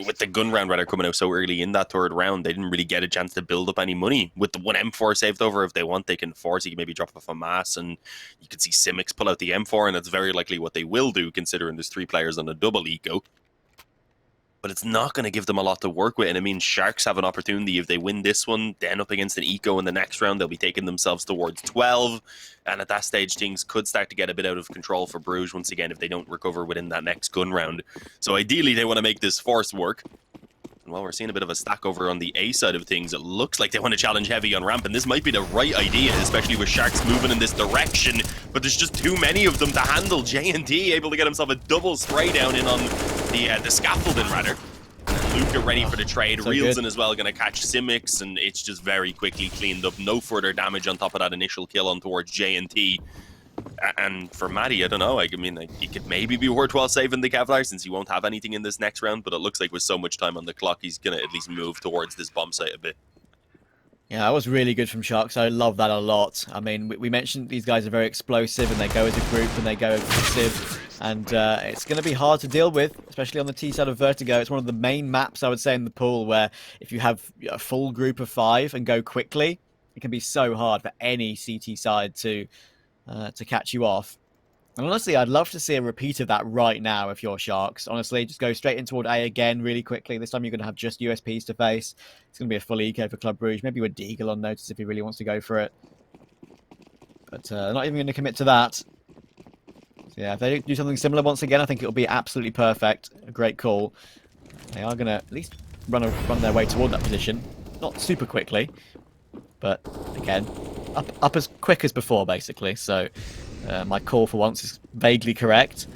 with the gun round rather coming out so early in that third round, they didn't really get a chance to build up any money. With the one M4 saved over, if they want, they can force. You can maybe drop off a mass, and you can see Simics pull out the M4, and that's very likely what they will do, considering there's 3 players on a double eco. But it's not going to give them a lot to work with, and it means Sharks have an opportunity. If they win this one, then up against an eco in the next round, they'll be taking themselves towards 12, and at that stage, things could start to get a bit out of control for Brugge once again if they don't recover within that next gun round. So ideally, they want to make this force work. And while we're seeing a bit of a stack over on the A side of things, it looks like they want to challenge heavy on ramp, and this might be the right idea, especially with Sharks moving in this direction, but there's just too many of them to handle. J&D able to get himself a double spray down in on the scaffolding, rather. Luca ready for the trade. So Reelsin as well going to catch Simics, and it's just very quickly cleaned up. No further damage on top of that initial kill on towards J&T. And for Maddie, I don't know. I mean, he could maybe be worthwhile saving the Kevlar since he won't have anything in this next round, but it looks like with so much time on the clock, he's going to at least move towards this bomb site a bit. Yeah, that was really good from Sharks. I love that a lot. I mean, we mentioned these guys are very explosive, and they go as a group, and they go aggressive. And it's going to be hard to deal with, especially on the T side of Vertigo. It's one of the main maps, I would say, in the pool, where if you have a full group of 5 and go quickly, it can be so hard for any CT side to catch you off. And honestly, I'd love to see a repeat of that right now if you're Sharks. Honestly, just go straight in toward A again really quickly. This time you're going to have just USPs to face. It's going to be a full eco for Club Brugge. Maybe with Deagle on Notice if he really wants to go for it. But not even going to commit to that. So yeah, if they do something similar once again, I think it'll be absolutely perfect. A great call. They are going to at least run their way toward that position. Not super quickly, but again, up as quick as before, basically. So my call for once is vaguely correct.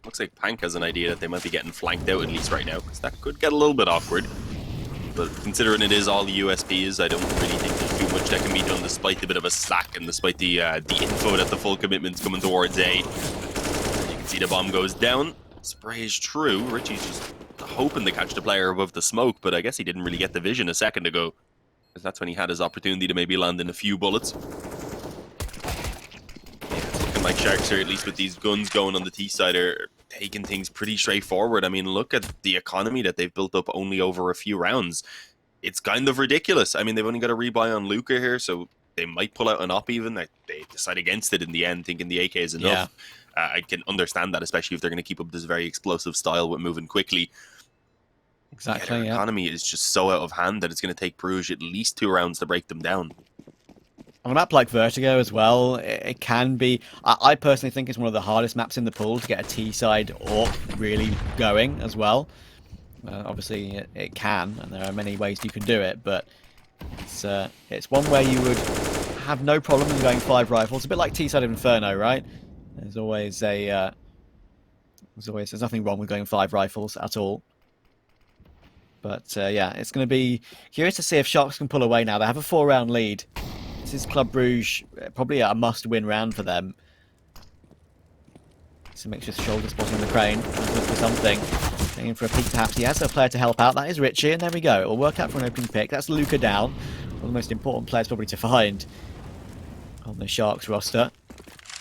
Looks like Pank has an idea that they might be getting flanked out at least right now, because that could get a little bit awkward. But considering it is all the USPs, I don't really think there's too much that can be done despite the bit of a slack and despite the info that the full commitment's coming towards A. You can see the bomb goes down. Spray is true. Richie's just hoping to catch the player above the smoke, but I guess he didn't really get the vision a second ago, because that's when he had his opportunity to maybe land in a few bullets. Yeah, it's looking like Sharks here, at least with these guns going on the T side, are taking things pretty straightforward. I mean, look at the economy that they've built up only over a few rounds. It's kind of ridiculous. I mean, they've only got a rebuy on Luca here, so they might pull out an op even. They decide against it in the end, thinking the AK is enough. Yeah. I can understand that, especially if they're going to keep up this very explosive style with moving quickly. Exactly, yeah. Their economy is just so out of hand that it's going to take Brugge at least 2 rounds to break them down. On a map like Vertigo as well, it can be... I personally think it's one of the hardest maps in the pool to get a T-side AWP really going as well. Obviously, it can, and there are many ways you can do it, but it's one where you would have no problem in going 5 rifles. A bit like T-side of Inferno, right? There's always there's nothing wrong with going 5 rifles at all. But yeah, it's going to be curious to see if Sharks can pull away now. They have a 4-round lead. This is Club Brugge, probably a must-win round for them. Simics just shoulder spotting the crane. Look for something. Going in for a peek perhaps. He has a player to help out. That is Richie, and there we go. It will work out for an opening pick. That's Luca down. One of the most important players probably to find on the Sharks roster.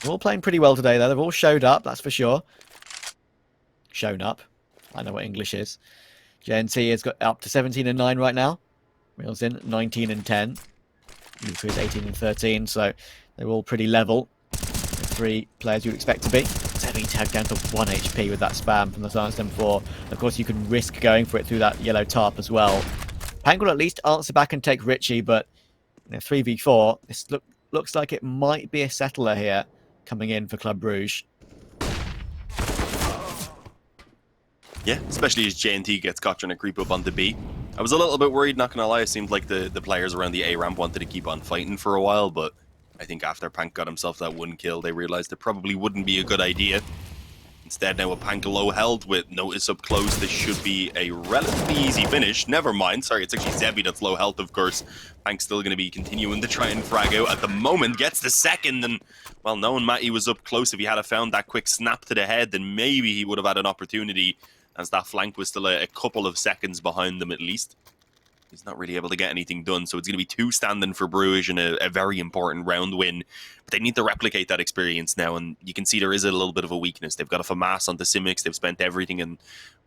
They're all playing pretty well today, though. They've all showed up, that's for sure. shown up. I know what English is. JNT has got up to 17-9 right now. Reels in 19-10. Luca is 18-13, so they're all pretty level. The 3 players you'd expect to be. Zevi tagged down to 1 HP with that spam from the Silence Them 4. Of course, you can risk going for it through that yellow tarp as well. Pank will at least answer back and take Richie, but 3v4, this looks like it might be a settler here coming in for Club Brugge. Yeah, especially as JNT gets caught trying to creep up onto B. I was a little bit worried, not going to lie. It seemed like the players around the A ramp wanted to keep on fighting for a while, but I think after Pank got himself that 1 kill, they realized it probably wouldn't be a good idea. Instead, now with Pank low held with Notice up close, this should be a relatively easy finish. Never mind, sorry, it's actually Zevi that's low health, of course. Pank's still going to be continuing to try and frag out at the moment, gets the second, and, well, knowing Matty was up close, if he had found that quick snap to the head, then maybe he would have had an opportunity, as that flank was still a couple of seconds behind them at least. He's not really able to get anything done, so it's going to be 2 standing for Brugge in a very important round win. But they need to replicate that experience now, and you can see there is a little bit of a weakness. They've got a FAMAS onto Simics, they've spent everything, and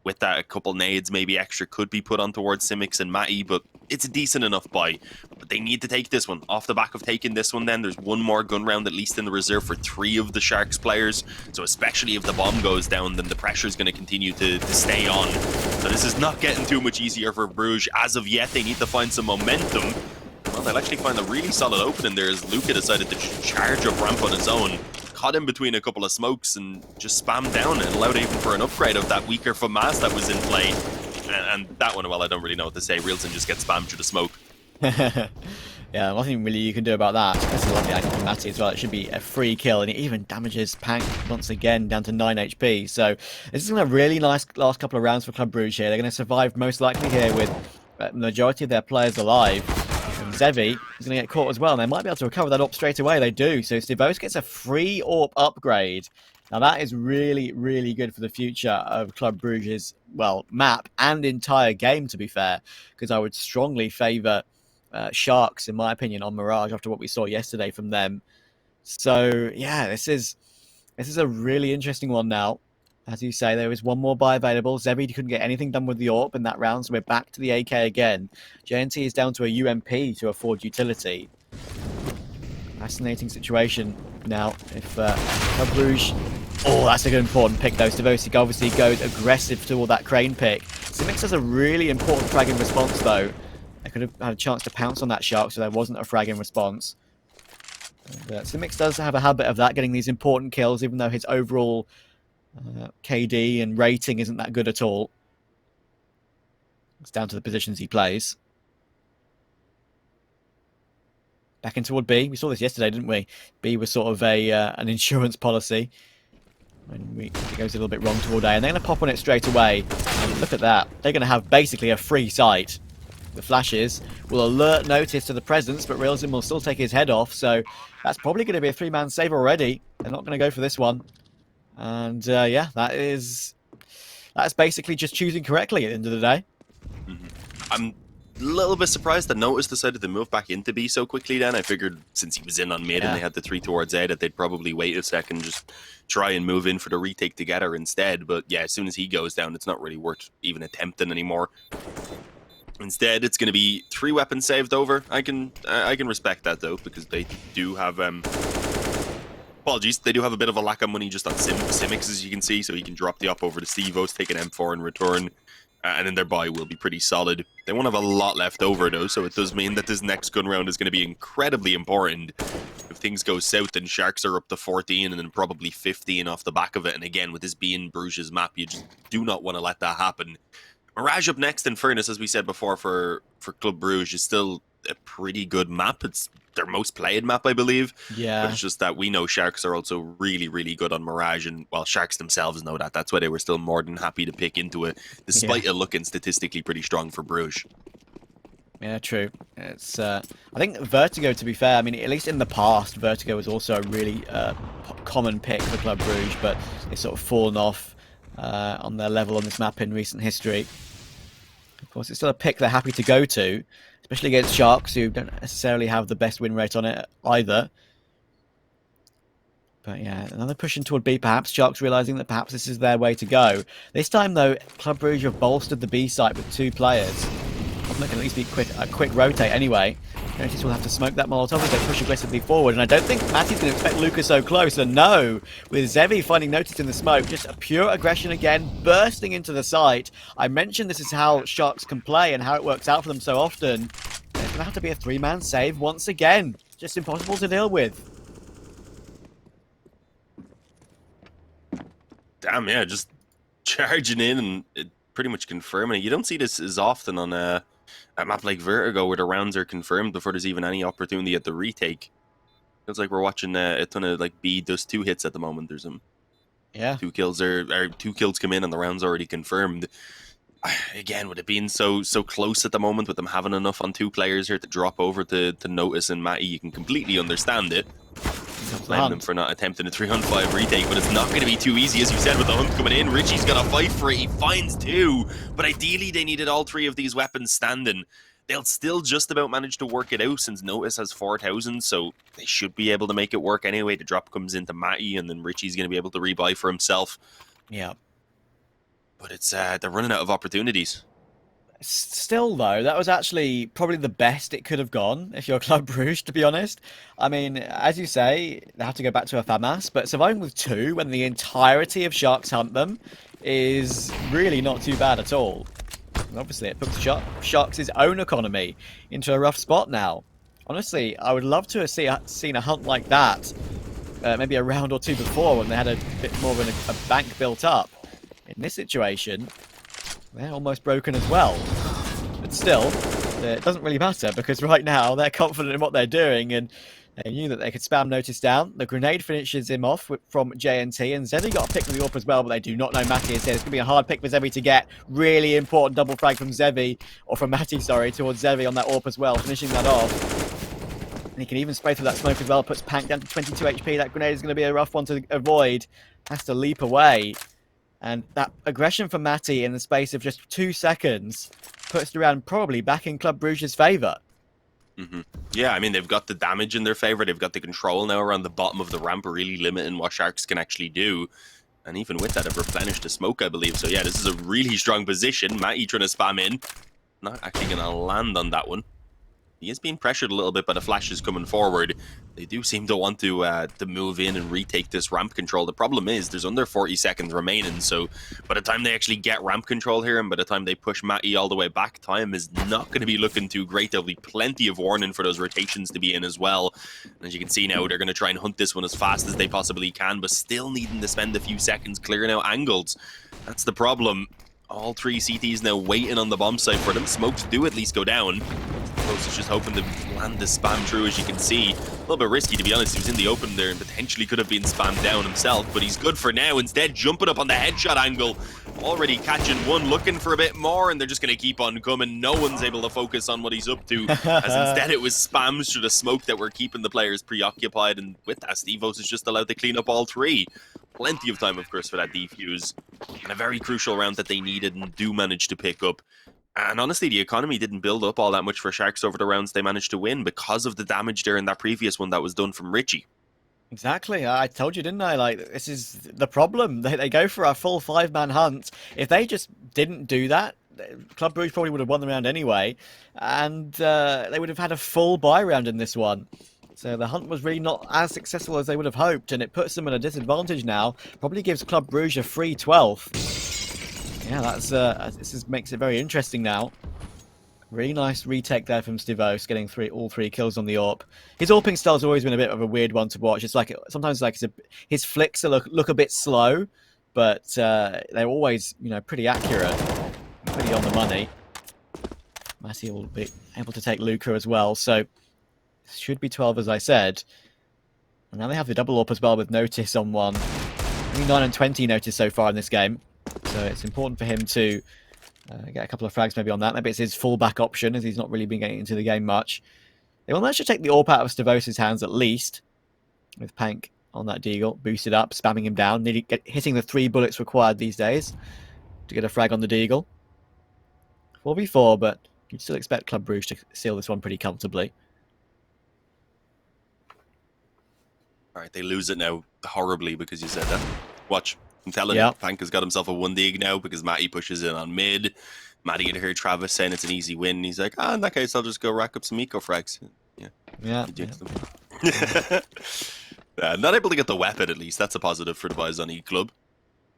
with that, a couple nades maybe extra could be put on towards Simics and Matty, but it's a decent enough buy. But they need to take this one. Off the back of taking this one then, there's 1 more gun round at least in the reserve for 3 of the Sharks players, so especially if the bomb goes down, then the pressure is going to continue to stay on. So this is not getting too much easier for Brugge. As of yet, they need to find some momentum. Well, they'll actually find a really solid opening there as Luca decided to charge up ramp on his own. Caught in between a couple of smokes and just spammed down and allowed even for an upgrade of that weaker FAMAS that was in play. And that one, well, I don't really know what to say. Reelson just gets spammed through the smoke. Yeah, nothing really you can do about that. That's a lovely angle from Matty as well. It should be a free kill, and it even damages Pank once again down to 9 HP. So this is going to have a really nice last couple of rounds for Club Brugge here. They're going to survive most likely here with the majority of their players alive. And Zevi is going to get caught as well, and they might be able to recover that AWP straight away. They do. So Stivos gets a free AWP upgrade. Now that is really, really good for the future of Club Brugge's, well, map and entire game, to be fair, because I would strongly favour Sharks, in my opinion, on Mirage after what we saw yesterday from them. So yeah, this is a really interesting one now. As you say, there is 1 more buy available. Zevi couldn't get anything done with the AWP in that round, so we're back to the AK again. JNT is down to a UMP to afford utility. Fascinating situation now. If Club Brugge... Oh, that's a good important pick though. Stavosic obviously goes aggressive to all that crane pick. Simics has a really important frag in response though. They could have had a chance to pounce on that Shark, so there wasn't a frag in response. And, Simics does have a habit of that, getting these important kills, even though his overall KD and rating isn't that good at all. It's down to the positions he plays. Back in toward B. We saw this yesterday, didn't we? B was sort of an insurance policy. When it goes a little bit wrong toward A, and they're going to pop on it straight away. And look at that. They're going to have basically a free sight. The flashes will alert Notice to the presence, but Reelson will still take his head off, so that's probably going to be a 3-man save already. They're not going to go for this one. And yeah, that's basically just choosing correctly at the end of the day. I'm a little bit surprised that Notice decided to move back into B so quickly then. I figured since he was in on mid and they had the 3 towards A that they'd probably wait a second, just try and move in for the retake together instead. But yeah, as soon as he goes down, it's not really worth even attempting anymore. Instead, it's going to be 3 weapons saved over. I can respect that though, because they do have apologies, they do have a bit of a lack of money just on Simics, as you can see, so he can drop the up over to Stevos, take an M4 in return, and then their buy will be pretty solid. They won't have a lot left over though, so it does mean that this next gun round is going to be incredibly important. If things go south, then Sharks are up to 14 and then probably 15 off the back of it, and again, with this being Brugge's map, you just do not want to let that happen. Mirage up next, in fairness, as we said before, for Club Brugge, is still a pretty good map. It's their most played map, I believe. Yeah. But it's just that we know Sharks are also really, really good on Mirage, and, well, Sharks themselves know that. That's why they were still more than happy to pick into it, despite it looking statistically pretty strong for Brugge. Yeah, true. It's I think Vertigo, to be fair, I mean, at least in the past, Vertigo was also a really common pick for Club Brugge, but it's sort of fallen off on their level on this map in recent history. Of course, it's still a pick they're happy to go to, especially against Sharks, who don't necessarily have the best win rate on it either. But yeah, another pushing toward B, perhaps Sharks realizing that perhaps this is their way to go. This time, though, Club Brugge have bolstered the B site with 2 players. That can at least be a quick rotate anyway. Notice we'll have to smoke that Molotov as they push aggressively forward. And I don't think Matty's going to expect Luca so close. And no, with Zevi finding Notice in the smoke, just a pure aggression again, bursting into the site. I mentioned this is how Sharks can play and how it works out for them so often. It's going to have to be a 3-man save once again. Just impossible to deal with. Damn, yeah, just charging in and it pretty much confirming it. You don't see this as often on a map like Vertigo where the rounds are confirmed before there's even any opportunity at the retake. Feels like we're watching a ton of like B does 2 hits at the moment. There's some 2 kills or 2 kills come in and the round's already confirmed. Again, with it being so close at the moment, with them having enough on 2 players here to drop over to Notice and Matty, you can completely understand it. Blame them for not attempting a 3-on-5 retake, but it's not going to be too easy, as you said, with the hunt coming in. Richie's got to fight for it. He finds 2, but ideally they needed all 3 of these weapons standing. They'll still just about manage to work it out since Notice has 4,000, so they should be able to make it work anyway. The drop comes into Matty, and then Richie's going to be able to rebuy for himself. Yeah. But it's they're running out of opportunities. Still, though, that was actually probably the best it could have gone if you're Club Brugge, to be honest. I mean, as you say, they have to go back to a FAMAS, but surviving with 2 when the entirety of Sharks hunt them is really not too bad at all. And obviously, it puts Sharks' own economy into a rough spot now. Honestly, I would love to have seen a hunt like that maybe a round or 2 before when they had a bit more of a bank built up. In this situation, they're almost broken as well. But still, it doesn't really matter because right now they're confident in what they're doing and they knew that they could spam Notice down. The grenade finishes him off from JNT and Zevi got a pick from the AWP as well, but they do not know Matty is here. It's going to be a hard pick for Zevi to get. Really important double frag from Zevi, or from Matty, sorry, towards Zevi on that AWP as well, finishing that off. And he can even spray through that smoke as well, puts Pank down to 22 HP. That grenade is going to be a rough one to avoid. Has to leap away. And that aggression from Matty in the space of just 2 seconds puts the round probably back in Club Brugge's favour. Yeah, I mean, they've got the damage in their favour. They've got the control now around the bottom of the ramp, really limiting what Sharks can actually do. And even with that, have replenished the smoke, I believe. So yeah, this is a really strong position. Matty trying to spam in. Not actually going to land on that one. He is being pressured a little bit by the flashes coming forward. They do seem to want to move in and retake this ramp control. The problem is there's under 40 seconds remaining, so by the time they actually get ramp control here and by the time they push Matty all the way back, time is not going to be looking too great. There'll be plenty of warning for those rotations to be in as well. And as you can see now, they're going to try and hunt this one as fast as they possibly can, but still needing to spend a few seconds clearing out angles. That's the problem. All 3 CTs now waiting on the bomb site for them. Smokes do at least go down. Close is just hoping to land the spam through, as you can see. A little bit risky, to be honest. He was in the open there and potentially could have been spammed down himself, but he's good for now. Instead, jumping up on the headshot angle. Already catching one, looking for a bit more, and they're just going to keep on coming. No one's able to focus on what he's up to, as instead it was spams through the smoke that were keeping the players preoccupied, and with that, Stevos is just allowed to clean up all 3. Plenty of time, of course, for that defuse. And a very crucial round that they needed and do manage to pick up. And honestly, the economy didn't build up all that much for Sharks over the rounds they managed to win because of the damage there in that previous one that was done from Richie. Exactly. I told you, didn't I? Like, this is the problem. They go for a full 5-man hunt. If they just didn't do that, Club Brugge probably would have won the round anyway. And they would have had a full buy round in this one. So the hunt was really not as successful as they would have hoped, and it puts them at a disadvantage now. Probably gives Club Brugge a free 12th. Yeah, this makes it very interesting now. Really nice retake there from Stivos, getting all 3 kills on the AWP. His AWPing style's always been a bit of a weird one to watch. It's like sometimes like his flicks look a bit slow, but they're always pretty accurate, pretty on the money. Matty will be able to take Luca as well, so should be 12 as I said. And now they have the double AWP as well with Notice on one. Only 9 and 20 Notice so far in this game, so it's important for him to get a couple of frags maybe on that. Maybe it's his fullback option, as he's not really been getting into the game much. They will manage to take the AWP out of Stavos' hands at least, with Pank on that Deagle, boosted up, spamming him down, nearly hitting the 3 bullets required these days to get a frag on the Deagle. 4v4, but you'd still expect Club Brugge to seal this one pretty comfortably. All right, they lose it now horribly because you said that. Watch. I'm telling you, Yeah. Pank has got himself a 1 dig now because Matty pushes in on mid. Matty had heard Travis saying it's an easy win. He's like, in that case, I'll just go rack up some eco frags. Yeah, Yeah. he jinxed them. Not able to get the weapon, at least. That's a positive for the boys on E Club.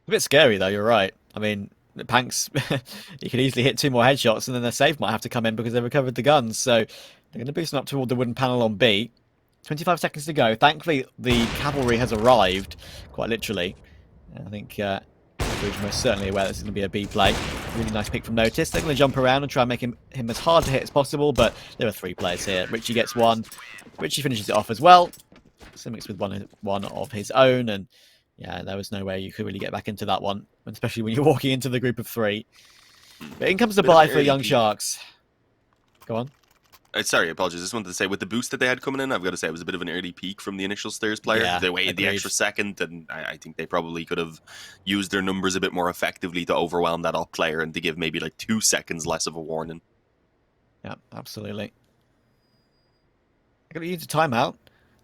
A bit scary though. You're right. I mean, Panks, he could easily hit 2 more headshots, and then their save might have to come in because they recovered the guns. So they're going to boost them up toward the wooden panel on B. 25 seconds to go. Thankfully, the cavalry has arrived, quite literally. I think Brugge most certainly aware this is going to be a B play. Really nice pick from Notice. They're going to jump around and try and make him as hard to hit as possible, but there are 3 players here. Richie gets 1. Richie finishes it off as well. Simics with one of his own, and yeah, there was no way you could really get back into that one, especially when you're walking into the group of 3. But in comes the buy for Young Sharks. Go on. Sorry, apologies. I just wanted to say, with the boost that they had coming in, I've got to say it was a bit of an early peak from the initial Stairs player. Yeah, they waited agreed. the extra second, and I think they probably could have used their numbers a bit more effectively to overwhelm that up player and to give maybe like 2 seconds less of a warning. Yeah, absolutely. I'm going to use a timeout.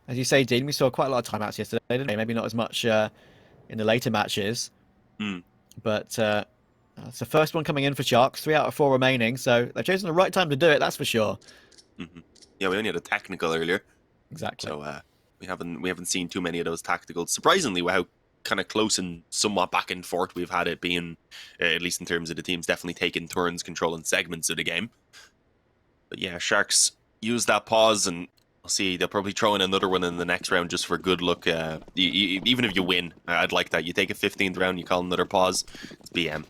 As you say, Dean, we saw quite a lot of timeouts yesterday, didn't we? Maybe not as much in the later matches. But it's the first one coming in for Sharks. 3 out of 4 remaining, so they've chosen the right time to do it, that's for sure. Yeah, we only had a technical earlier. Exactly. So we haven't seen too many of those tacticals. Surprisingly, how kind of close and somewhat back and forth we've had it being, at least in terms of the teams definitely taking turns controlling segments of the game. But yeah, Sharks use that pause, and I'll see they'll probably throw in another one in the next round just for good luck. Even if you win, I'd like that. You take a 15th round, you call another pause. It's BM.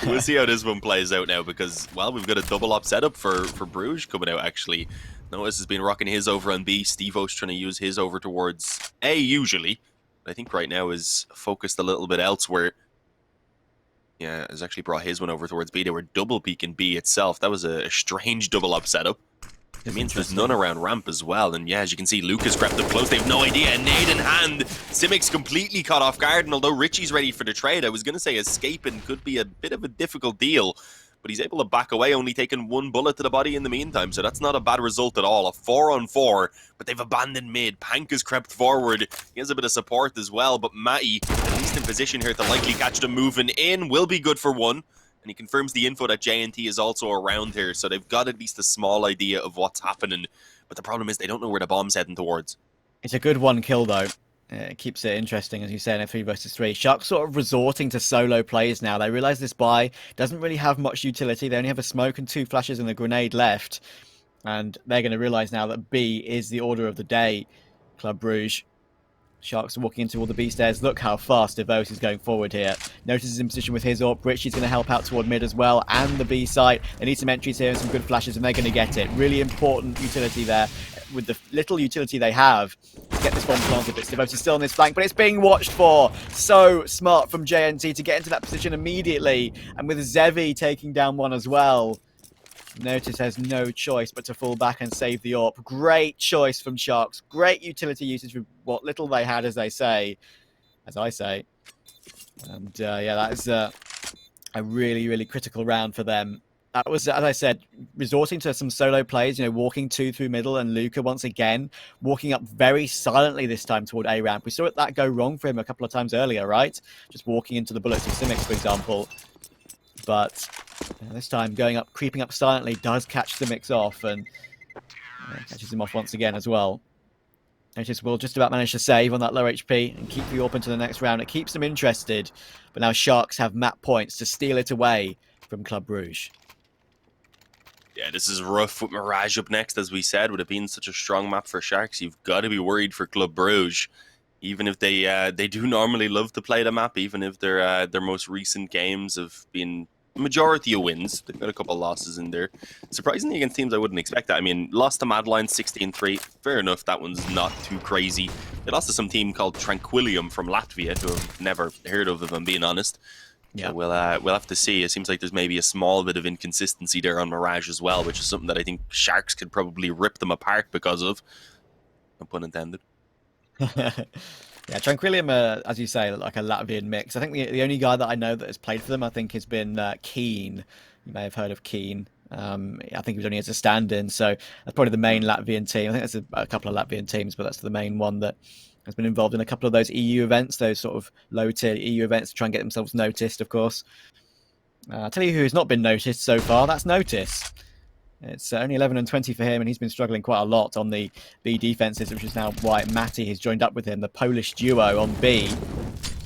We'll see how this one plays out now because, well, we've got a double up setup for Brugge coming out, actually. Notice has been rocking his over on B. Steve-O's trying to use his over towards A, usually. But I think right now is focused a little bit elsewhere. Yeah, has actually brought his one over towards B. They were double peeking B itself. That was a strange double up setup. It means there's none around ramp as well. And yeah, as you can see, Lucas crept up close. They have no idea. Nade in hand. Simics completely caught off guard. And although Richie's ready for the trade, I was going to say escaping could be a bit of a difficult deal. But he's able to back away, only taking 1 bullet to the body in the meantime. So that's not a bad result at all. A 4-on-4, but they've abandoned mid. Pank has crept forward. He has a bit of support as well. But Matty, at least in position here to likely catch them moving in, will be good for 1. And he confirms the info that JNT is also around here, so they've got at least a small idea of what's happening. But the problem is they don't know where the bomb's heading towards. It's a good 1 kill, though. It keeps it interesting, as you say, in a 3 versus 3. Sharks sort of resorting to solo plays now. They realise this buy doesn't really have much utility. They only have a smoke and 2 flashes and a grenade left. And they're going to realise now that B is the order of the day. Club Brugge. Sharks are walking into all the B stairs. Look how fast Devos is going forward here. Notice is in position with his AWP. Richie's going to help out toward mid as well, and the B site. They need some entries here and some good flashes, and they're going to get it. Really important utility there. With the little utility they have to get this bomb planted, but Devos is still on this flank, but it's being watched for. So smart from JNT to get into that position immediately, and with Zevi taking down 1 as well. Notice has no choice but to fall back and save the AWP. Great choice from Sharks. Great utility usage with what little they had, as I say. And yeah, that is a really, really critical round for them. That was, as I said, resorting to some solo plays, walking 2 through middle, and Luca once again walking up very silently this time toward A ramp. We saw that go wrong for him a couple of times earlier, right? Just walking into the bullets of Simics, for example. But this time going up, creeping up silently does catch Simics off, and catches him off once again as well. Notice will just about manage to save on that low HP and keep the AWP into the next round. It keeps them interested, but now Sharks have map points to steal it away from Club Brugge. Yeah, this is rough with Mirage up next, as we said. With it being such a strong map for Sharks, you've got to be worried for Club Brugge. Even if they do normally love to play the map, even if their most recent games have been majority of wins. They've got a couple of losses in there. Surprisingly against teams I wouldn't expect that. I mean, lost to Madline 16-3. Fair enough, that one's not too crazy. They lost to some team called Tranquillium from Latvia, who I've never heard of, if I'm being honest. Yeah, so we'll have to see. It seems like there's maybe a small bit of inconsistency there on Mirage as well, which is something that I think Sharks could probably rip them apart because of. No pun intended. Yeah, Tranquillium, as you say, like a Latvian mix. I think the only guy that I know that has played for them, I think, has been Keen. You may have heard of Keen. I think he was only as a stand-in, so that's probably the main Latvian team. I think there's a couple of Latvian teams, but that's the main one that has been involved in a couple of those EU events, those sort of low-tier EU events to try and get themselves noticed, of course. I'll tell you who has not been noticed so far, that's Notice. It's only 11 and 20 for him, and he's been struggling quite a lot on the B defenses, which is now why Matty has joined up with him, the Polish duo on B,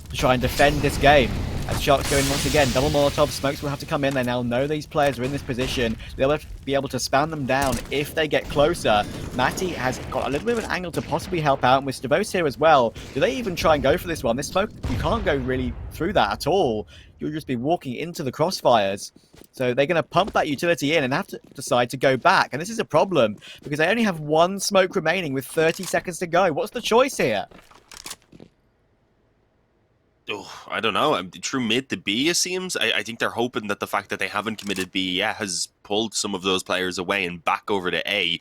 to try and defend this game. As Sharks go in once again, double Molotov, smokes will have to come in. They now know these players are in this position. They'll be able to spam them down if they get closer. Matty has got a little bit of an angle to possibly help out with Stavos here as well. Do they even try and go for this one? This smoke, you can't go really through that at all. You'll just be walking into the crossfires. So they're going to pump that utility in and have to decide to go back. And this is a problem because they only have one smoke remaining with 30 seconds to go. What's the choice here? Oh, I don't know. True mid to B, it seems. I think they're hoping that the fact that they haven't committed B yet has pulled some of those players away and back over to A.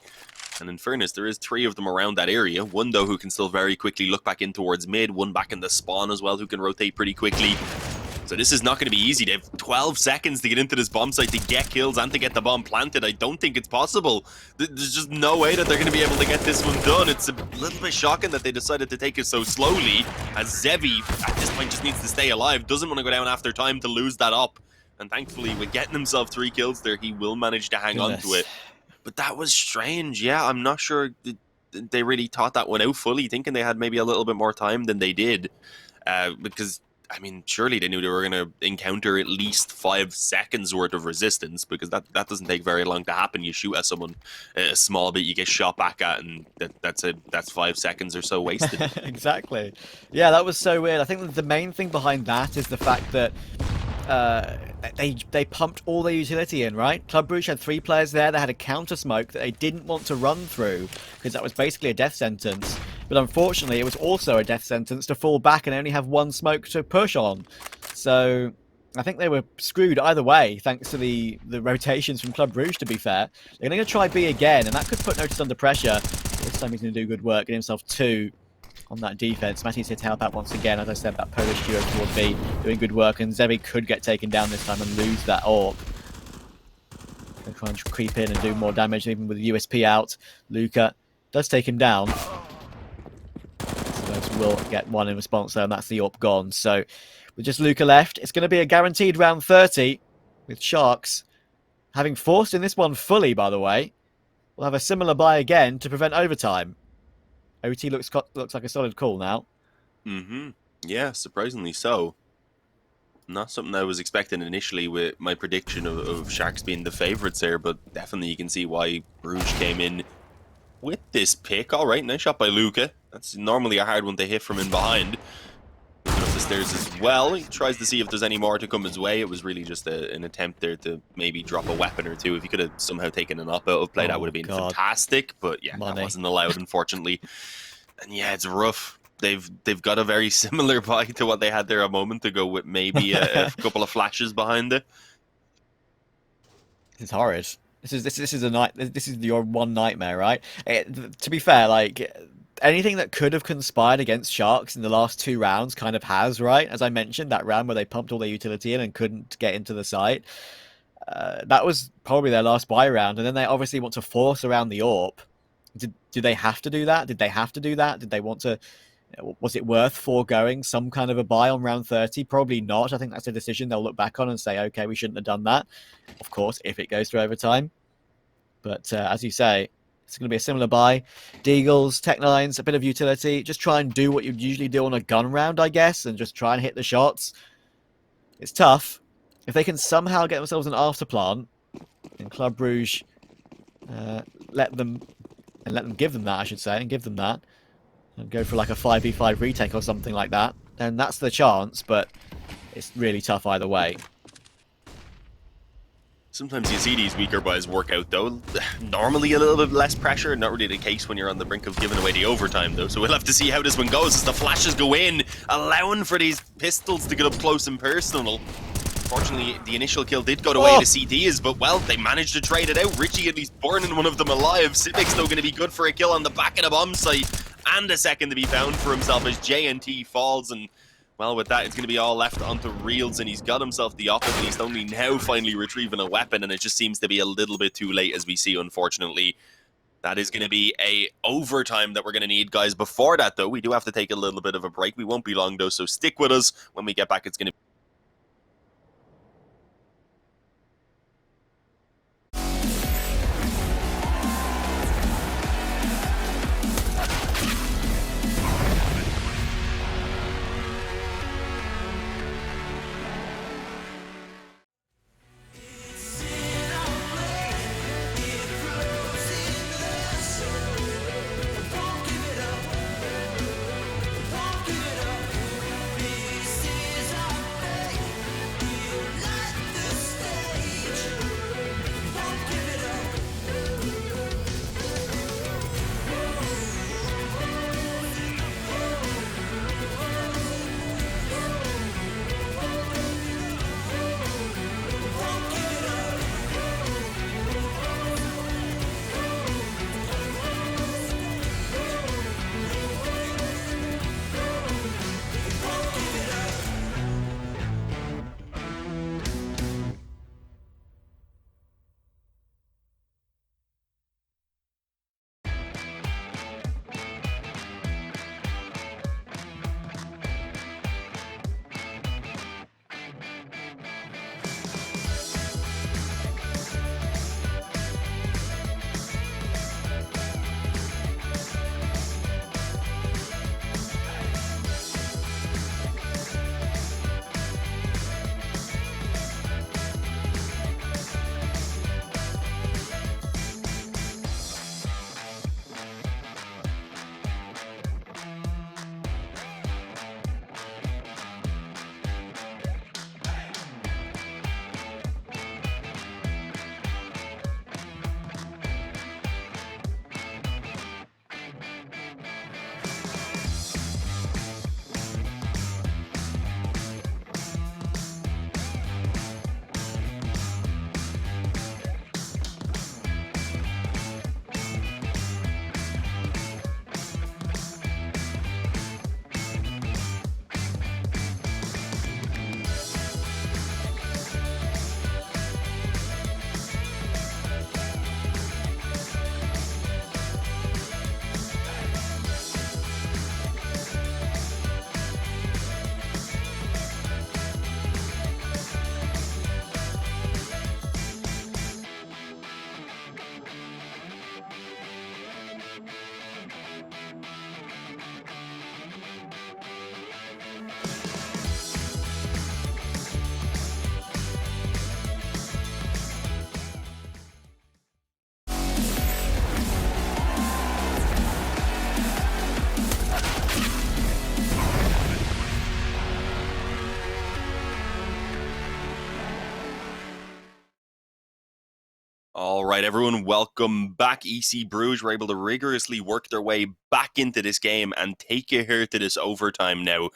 And in fairness, there is 3 of them around that area. One, though, who can still very quickly look back in towards mid. One back in the spawn as well, who can rotate pretty quickly. So this is not going to be easy. They have 12 seconds to get into this bomb site to get kills and to get the bomb planted. I don't think it's possible. There's just no way that they're going to be able to get this one done. It's a little bit shocking that they decided to take it so slowly, as Zevi, at this point, just needs to stay alive. Doesn't want to go down after time to lose that up. And thankfully, with getting himself 3 kills there, he will manage to hang on to it. But that was strange. Yeah, I'm not sure they really thought that one out fully, thinking they had maybe a little bit more time than they did. Because I mean, surely they knew they were going to encounter at least 5 seconds worth of resistance, because that doesn't take very long to happen. You shoot at someone a small bit, you get shot back at, and that's 5 seconds or so wasted. Exactly. Yeah, that was so weird. I think the main thing behind that is the fact that they pumped all their utility in, right? Club Brugge had 3 players there. They had a counter smoke that they didn't want to run through because that was basically a death sentence. But unfortunately, it was also a death sentence to fall back and only have 1 smoke to push on. So I think they were screwed either way, thanks to the rotations from Club Brugge, to be fair. They're going to try B again, and that could put Notice under pressure. This time he's going to do good work, get himself 2 on that defense. Matty's here to help out once again. As I said, that Polish duo toward B doing good work, and Zevi could get taken down this time and lose that AWP. They'll try and creep in and do more damage, even with the USP out. Luca does take him down. So will get 1 in response there, and that's the AWP gone. So with just Luca left, it's going to be a guaranteed round 30 with Sharks having forced in this one fully, by the way. We'll have a similar buy again to prevent overtime. OT looks like a solid call now. Yeah, surprisingly so. Not something I was expecting initially with my prediction of Sharks being the favourites there, but definitely you can see why Brugge came in with this pick. All right, nice shot by Luca. That's normally a hard one to hit from in behind. Moving up the stairs as well. He tries to see if there's any more to come his way. It was really just an attempt there to maybe drop a weapon or 2. If he could have somehow taken an op out of play, that would have been fantastic. But yeah, that wasn't allowed, unfortunately. And yeah, it's rough. They've got a very similar buy to what they had there a moment ago, with maybe a couple of flashes behind it. It's horrid. This is your one nightmare, right? To be fair, like anything that could have conspired against Sharks in the last 2 rounds kind of has, right? As I mentioned, that round where they pumped all their utility in and couldn't get into the site. That was probably their last buy round, and then they obviously want to force around the AWP. Do they have to do that? Did they have to do that? Did they want to? Was it worth foregoing some kind of a buy on round 30? Probably not. I think that's a decision they'll look back on and say, okay, we shouldn't have done that. Of course, if it goes through overtime. But as you say, it's going to be a similar buy. Deagles, Tech9s, a bit of utility. Just try and do what you'd usually do on a gun round, I guess, and just try and hit the shots. It's tough. If they can somehow get themselves an after plant, and Club Brugge let them give them that, I should say, and give them that, and go for like a 5v5 retake or something like that, then that's the chance, but it's really tough either way. Sometimes you see these weaker buys work out, though. Normally a little bit less pressure, not really the case when you're on the brink of giving away the overtime, though. So we'll have to see how this one goes as the flashes go in, allowing for these pistols to get up close and personal. Unfortunately, the initial kill did go the way the CTs, but well, they managed to trade it out. Richie at least burning one of them alive. Civic's though going to be good for a kill on the back of the bomb site, and a second to be found for himself as JNT falls, and Well, with that, it's going to be all left onto Reels, and he's got himself the op at least, only now finally retrieving a weapon, and it just seems to be a little bit too late, as we see, unfortunately. That is going to be a overtime that we're going to need, guys. Before that, though, we do have to take a little bit of a break. We won't be long, though, so stick with us. When we get back, it's going to All right, everyone, welcome back. EC Bruges were able to rigorously work their way back into this game and take it here to this overtime now.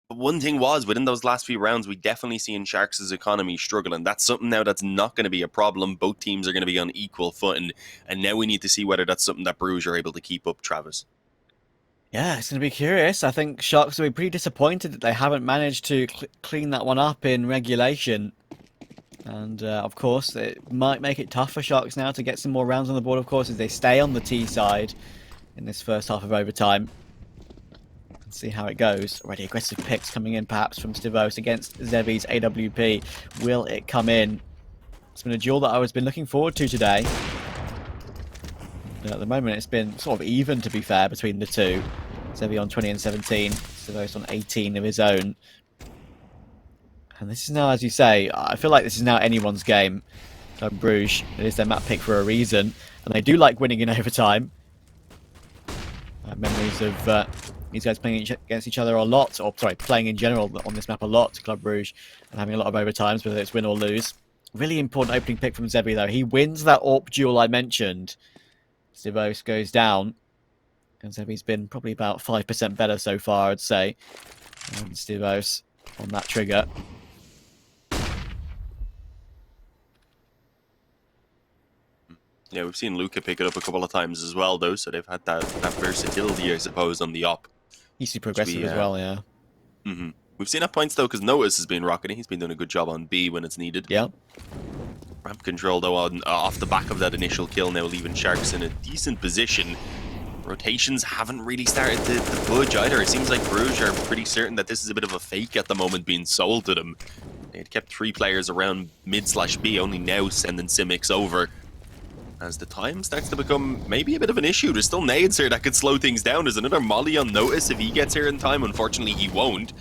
But one thing was, within those last few rounds, we definitely seen Sharks' economy struggle, and that's something now that's not going to be a problem. Both teams are going to be on equal footing, and now we need to see whether that's something that Bruges are able to keep up, Travis. Yeah, it's going to be curious. I think Sharks will be pretty disappointed that they haven't managed to clean that one up in regulation. And, of course, it might make it tough for Sharks now to get some more rounds on the board, of course, as they stay on the T side in this first half of overtime. Let's see how it goes. Already aggressive picks coming in, perhaps, from Stivos against Zevi's AWP. Will it come in? It's been a duel that I was been looking forward to today. But at the moment, it's been sort of even, to be fair, between the two. Zevi on 20 and 17, Stivos on 18 of his own. And this is now, as you say, I feel like this is now anyone's game. Bruges, it is their map pick for a reason, and they do like winning in overtime. Memories of these guys playing against each other a lot, or sorry, playing in general on this map a lot, Club Brugge, and having a lot of overtimes, whether it's win or lose. Really important opening pick from Zevi, though. He wins that AWP duel I mentioned. Stivos goes down, and Zevi's been probably about 5% better so far, I'd say. And Stivos on that trigger. Yeah, we've seen Luca pick it up a couple of times as well, though, so they've had that versatility, I suppose, on the op. He's progressive as well, yeah. Mm-hmm. We've seen at points, though, because Notice has been rocketing. He's been doing a good job on B when it's needed. Yeah. Ramp control, though, off the back of that initial kill, now leaving Sharks in a decent position. Rotations haven't really started to budge either. It seems like Brugge are pretty certain that this is a bit of a fake at the moment being sold to them. They had kept 3 players around mid/B, only now sending Simics over. As the time starts to become maybe a bit of an issue, there's still nades here that could slow things down. There's another molly on Notice if he gets here in time. Unfortunately, he won't.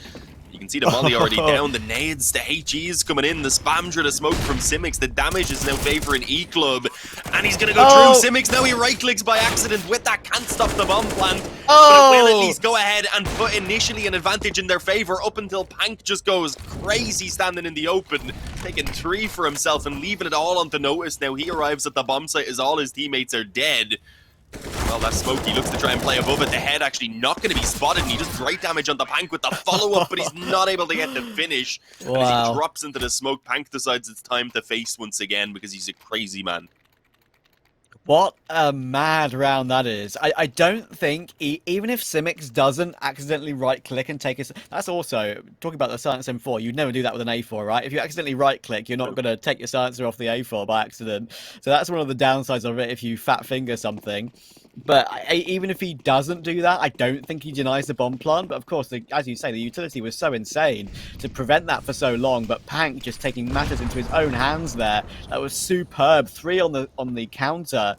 You can see the molly already down, the nades, the HEs coming in, the spam through the smoke from Simics. The damage is now favoring E-Club, and he's going to go through Simics. Now he right-clicks by accident with that, can't stop the bomb plant, but it will at least go ahead and put initially an advantage in their favor up until Pank just goes crazy standing in the open, taking 3 for himself and leaving it all onto Notice. Now he arrives at the bomb site as all his teammates are dead. Well, that smoke, he looks to try and play above it. The head actually not going to be spotted, and he does great damage on the Pank with the follow-up, but he's not able to get the finish. Wow. And as he drops into the smoke, Pank decides it's time to face once again because he's a crazy man. What a mad round that is. I don't think, even if Simics doesn't accidentally right-click and take a... That's also, talking about the silencer M4, you'd never do that with an A4, right? If you accidentally right-click, you're not going to take your silencer off the A4 by accident. So that's one of the downsides of it if you fat finger something. But even if he doesn't do that, I don't think he denies the bomb plant. But of course, as you say, the utility was so insane to prevent that for so long. But Pank just taking matters into his own hands there. That was superb. 3 on the counter.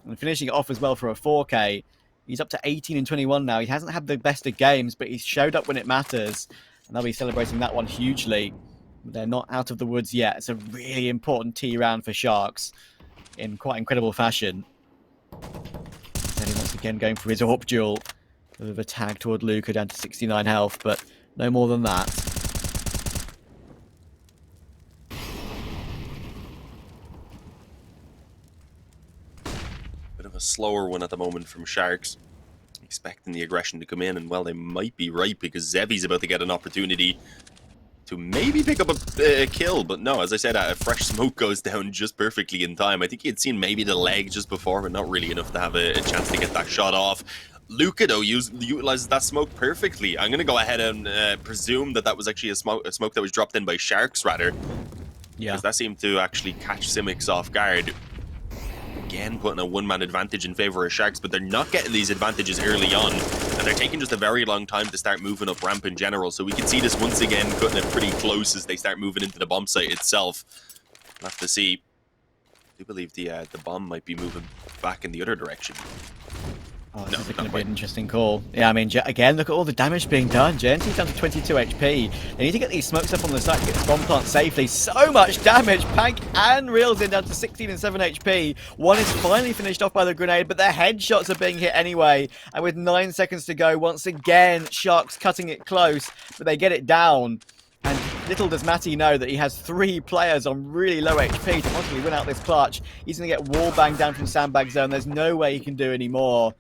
And finishing it off as well for a 4K. He's up to 18 and 21 now. He hasn't had the best of games, but he's showed up when it matters. And they'll be celebrating that one hugely. But they're not out of the woods yet. It's a really important T round for Sharks in quite incredible fashion. Then he once again going for his AWP duel. A bit of a tag toward Luca down to 69 health, but no more than that. A slower one at the moment from Sharks, expecting the aggression to come in, and well, they might be right because Zevi's about to get an opportunity to maybe pick up a kill, but no, as I said, a fresh smoke goes down just perfectly in time. I think he had seen maybe the leg just before, but not really enough to have a chance to get that shot off. Luca, though, utilizes that smoke perfectly. I'm going to go ahead and presume that was actually a smoke that was dropped in by Sharks, rather. Yeah. Because that seemed to actually catch Simics off guard. Again, putting a one-man advantage in favor of Sharks, but they're not getting these advantages early on, and they're taking just a very long time to start moving up ramp in general. So we can see this once again cutting it pretty close as they start moving into the bomb site itself. We'll have to see. I do believe the bomb might be moving back in the other direction. Oh, this is going to be an interesting call. Yeah, I mean, again, look at all the damage being done. JNT's down to 22 HP. They need to get these smokes up on the site to get this bomb plant safely. So much damage. Pank and Reels in down to 16 and 7 HP. One is finally finished off by the grenade, but their headshots are being hit anyway. And with 9 seconds to go, once again, Sharks cutting it close, but they get it down. And little does Matty know that he has 3 players on really low HP to possibly win out this clutch. He's going to get wall banged down from sandbag zone. There's no way he can do any more.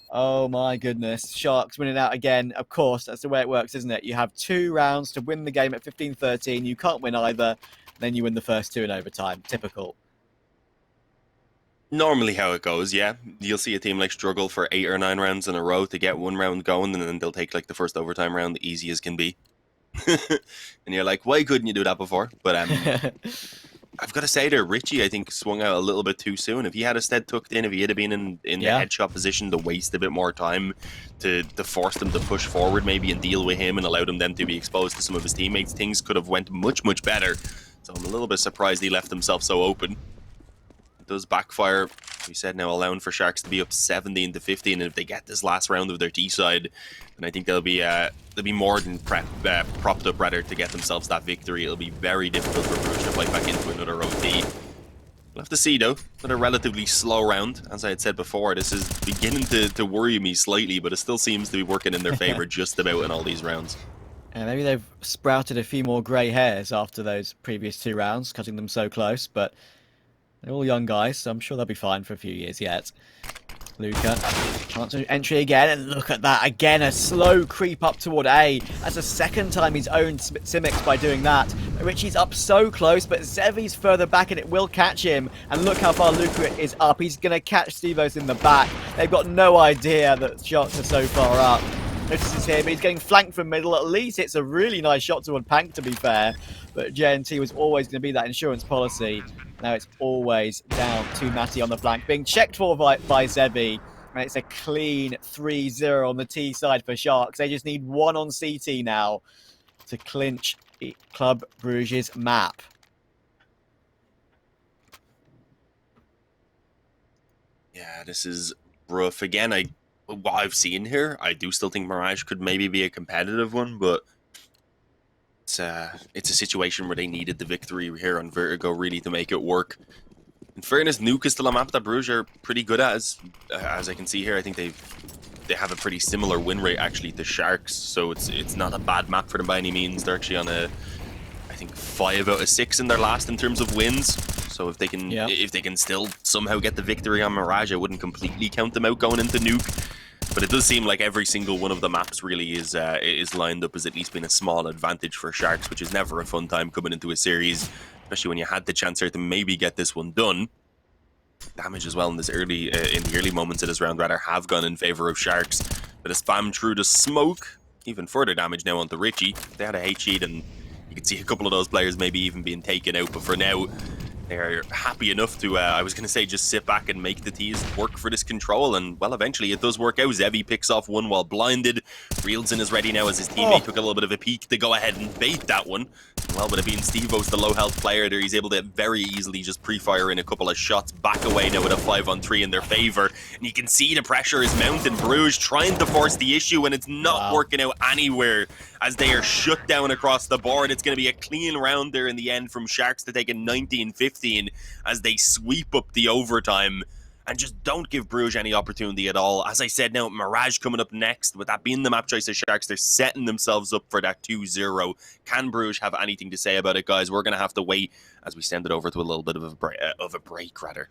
Oh my goodness. Sharks winning out again. Of course, that's the way it works, isn't it? You have 2 rounds to win the game at 15-13. You can't win either. Then you win the first 2 in overtime. Typical. Normally how it goes, yeah. You'll see a team like struggle for 8 or 9 rounds in a row to get 1 round going, and then they'll take like the first overtime round, the easy as can be. And you're like, why couldn't you do that before? But I've got to say there, Richie, I think, swung out a little bit too soon. If he had instead tucked in, if he had been in the headshot position to waste a bit more time to force them to push forward maybe and deal with him and allow them then to be exposed to some of his teammates, things could have went much, much better. So I'm a little bit surprised he left himself so open. It does backfire. We said now allowing for Sharks to be up 17-15, and if they get this last round of their T side, then I think they'll be more than propped up rather to get themselves that victory. It'll be very difficult for Brugge to fight back into another OT. We'll have to see though. But a relatively slow round, as I had said before. This is beginning to worry me slightly, but it still seems to be working in their favor just about in all these rounds. Maybe they've sprouted a few more grey hairs after those previous 2 rounds, cutting them so close, but they're all young guys, so I'm sure they'll be fine for a few years yet. Luca, chance of entry again, and look at that. Again, a slow creep up toward A. That's the second time he's owned Simics by doing that. Richie's up so close, but Zevi's further back, and it will catch him. And look how far Luca is up. He's going to catch Stevos in the back. They've got no idea that shots are so far up. notices him. He's getting flanked from middle. At least it's a really nice shot toward Pank, to be fair. But JNT was always going to be that insurance policy. Now it's always down to Matty on the flank, being checked for by Zebi. And it's a clean 3-0 on the T side for Sharks. They just need one on CT now to clinch Club Brugge's map. Yeah, this is rough. Again, what I've seen here, I do still think Mirage could maybe be a competitive one, but it's a situation where they needed the victory here on Vertigo really to make it work. In fairness, Nuke is still a map that Brugge are pretty good at, as I can see here. I think they have a pretty similar win rate actually to Sharks, so it's not a bad map for them by any means. They're actually on I think 5 out of 6 in their last in terms of wins. So if they can still somehow get the victory on Mirage, I wouldn't completely count them out going into Nuke. But it does seem like every single one of the maps really is lined up as at least being a small advantage for Sharks, which is never a fun time coming into a series, especially when you had the chance here to maybe get this one done. Damage as well in this in the early moments of this round rather have gone in favor of Sharks. But a spam through the smoke, even further damage now onto Richie. They had a hate sheet and you could see a couple of those players maybe even being taken out, but for now they're happy enough to, I was going to say, just sit back and make the T's work for this control. And, well, eventually it does work out. Zevi picks off one while blinded. Reelson is ready now as his teammate took a little bit of a peek to go ahead and bait that one. Well, with it being Steve-O's the low-health player there, he's able to very easily just pre-fire in a couple of shots. Back away now with a 5-on-3 in their favor. And you can see the pressure is mounting. Brugge trying to force the issue, and it's not working out anywhere as they are shut down across the board. It's going to be a clean round there in the end from Sharks to take a 19-15 as they sweep up the overtime and just don't give Brugge any opportunity at all. As I said, now Mirage coming up next, with that being the map choice of Sharks, they're setting themselves up for that 2-0. Can Brugge have anything to say about it, guys? We're going to have to wait as we send it over to a little bit of a break, rather.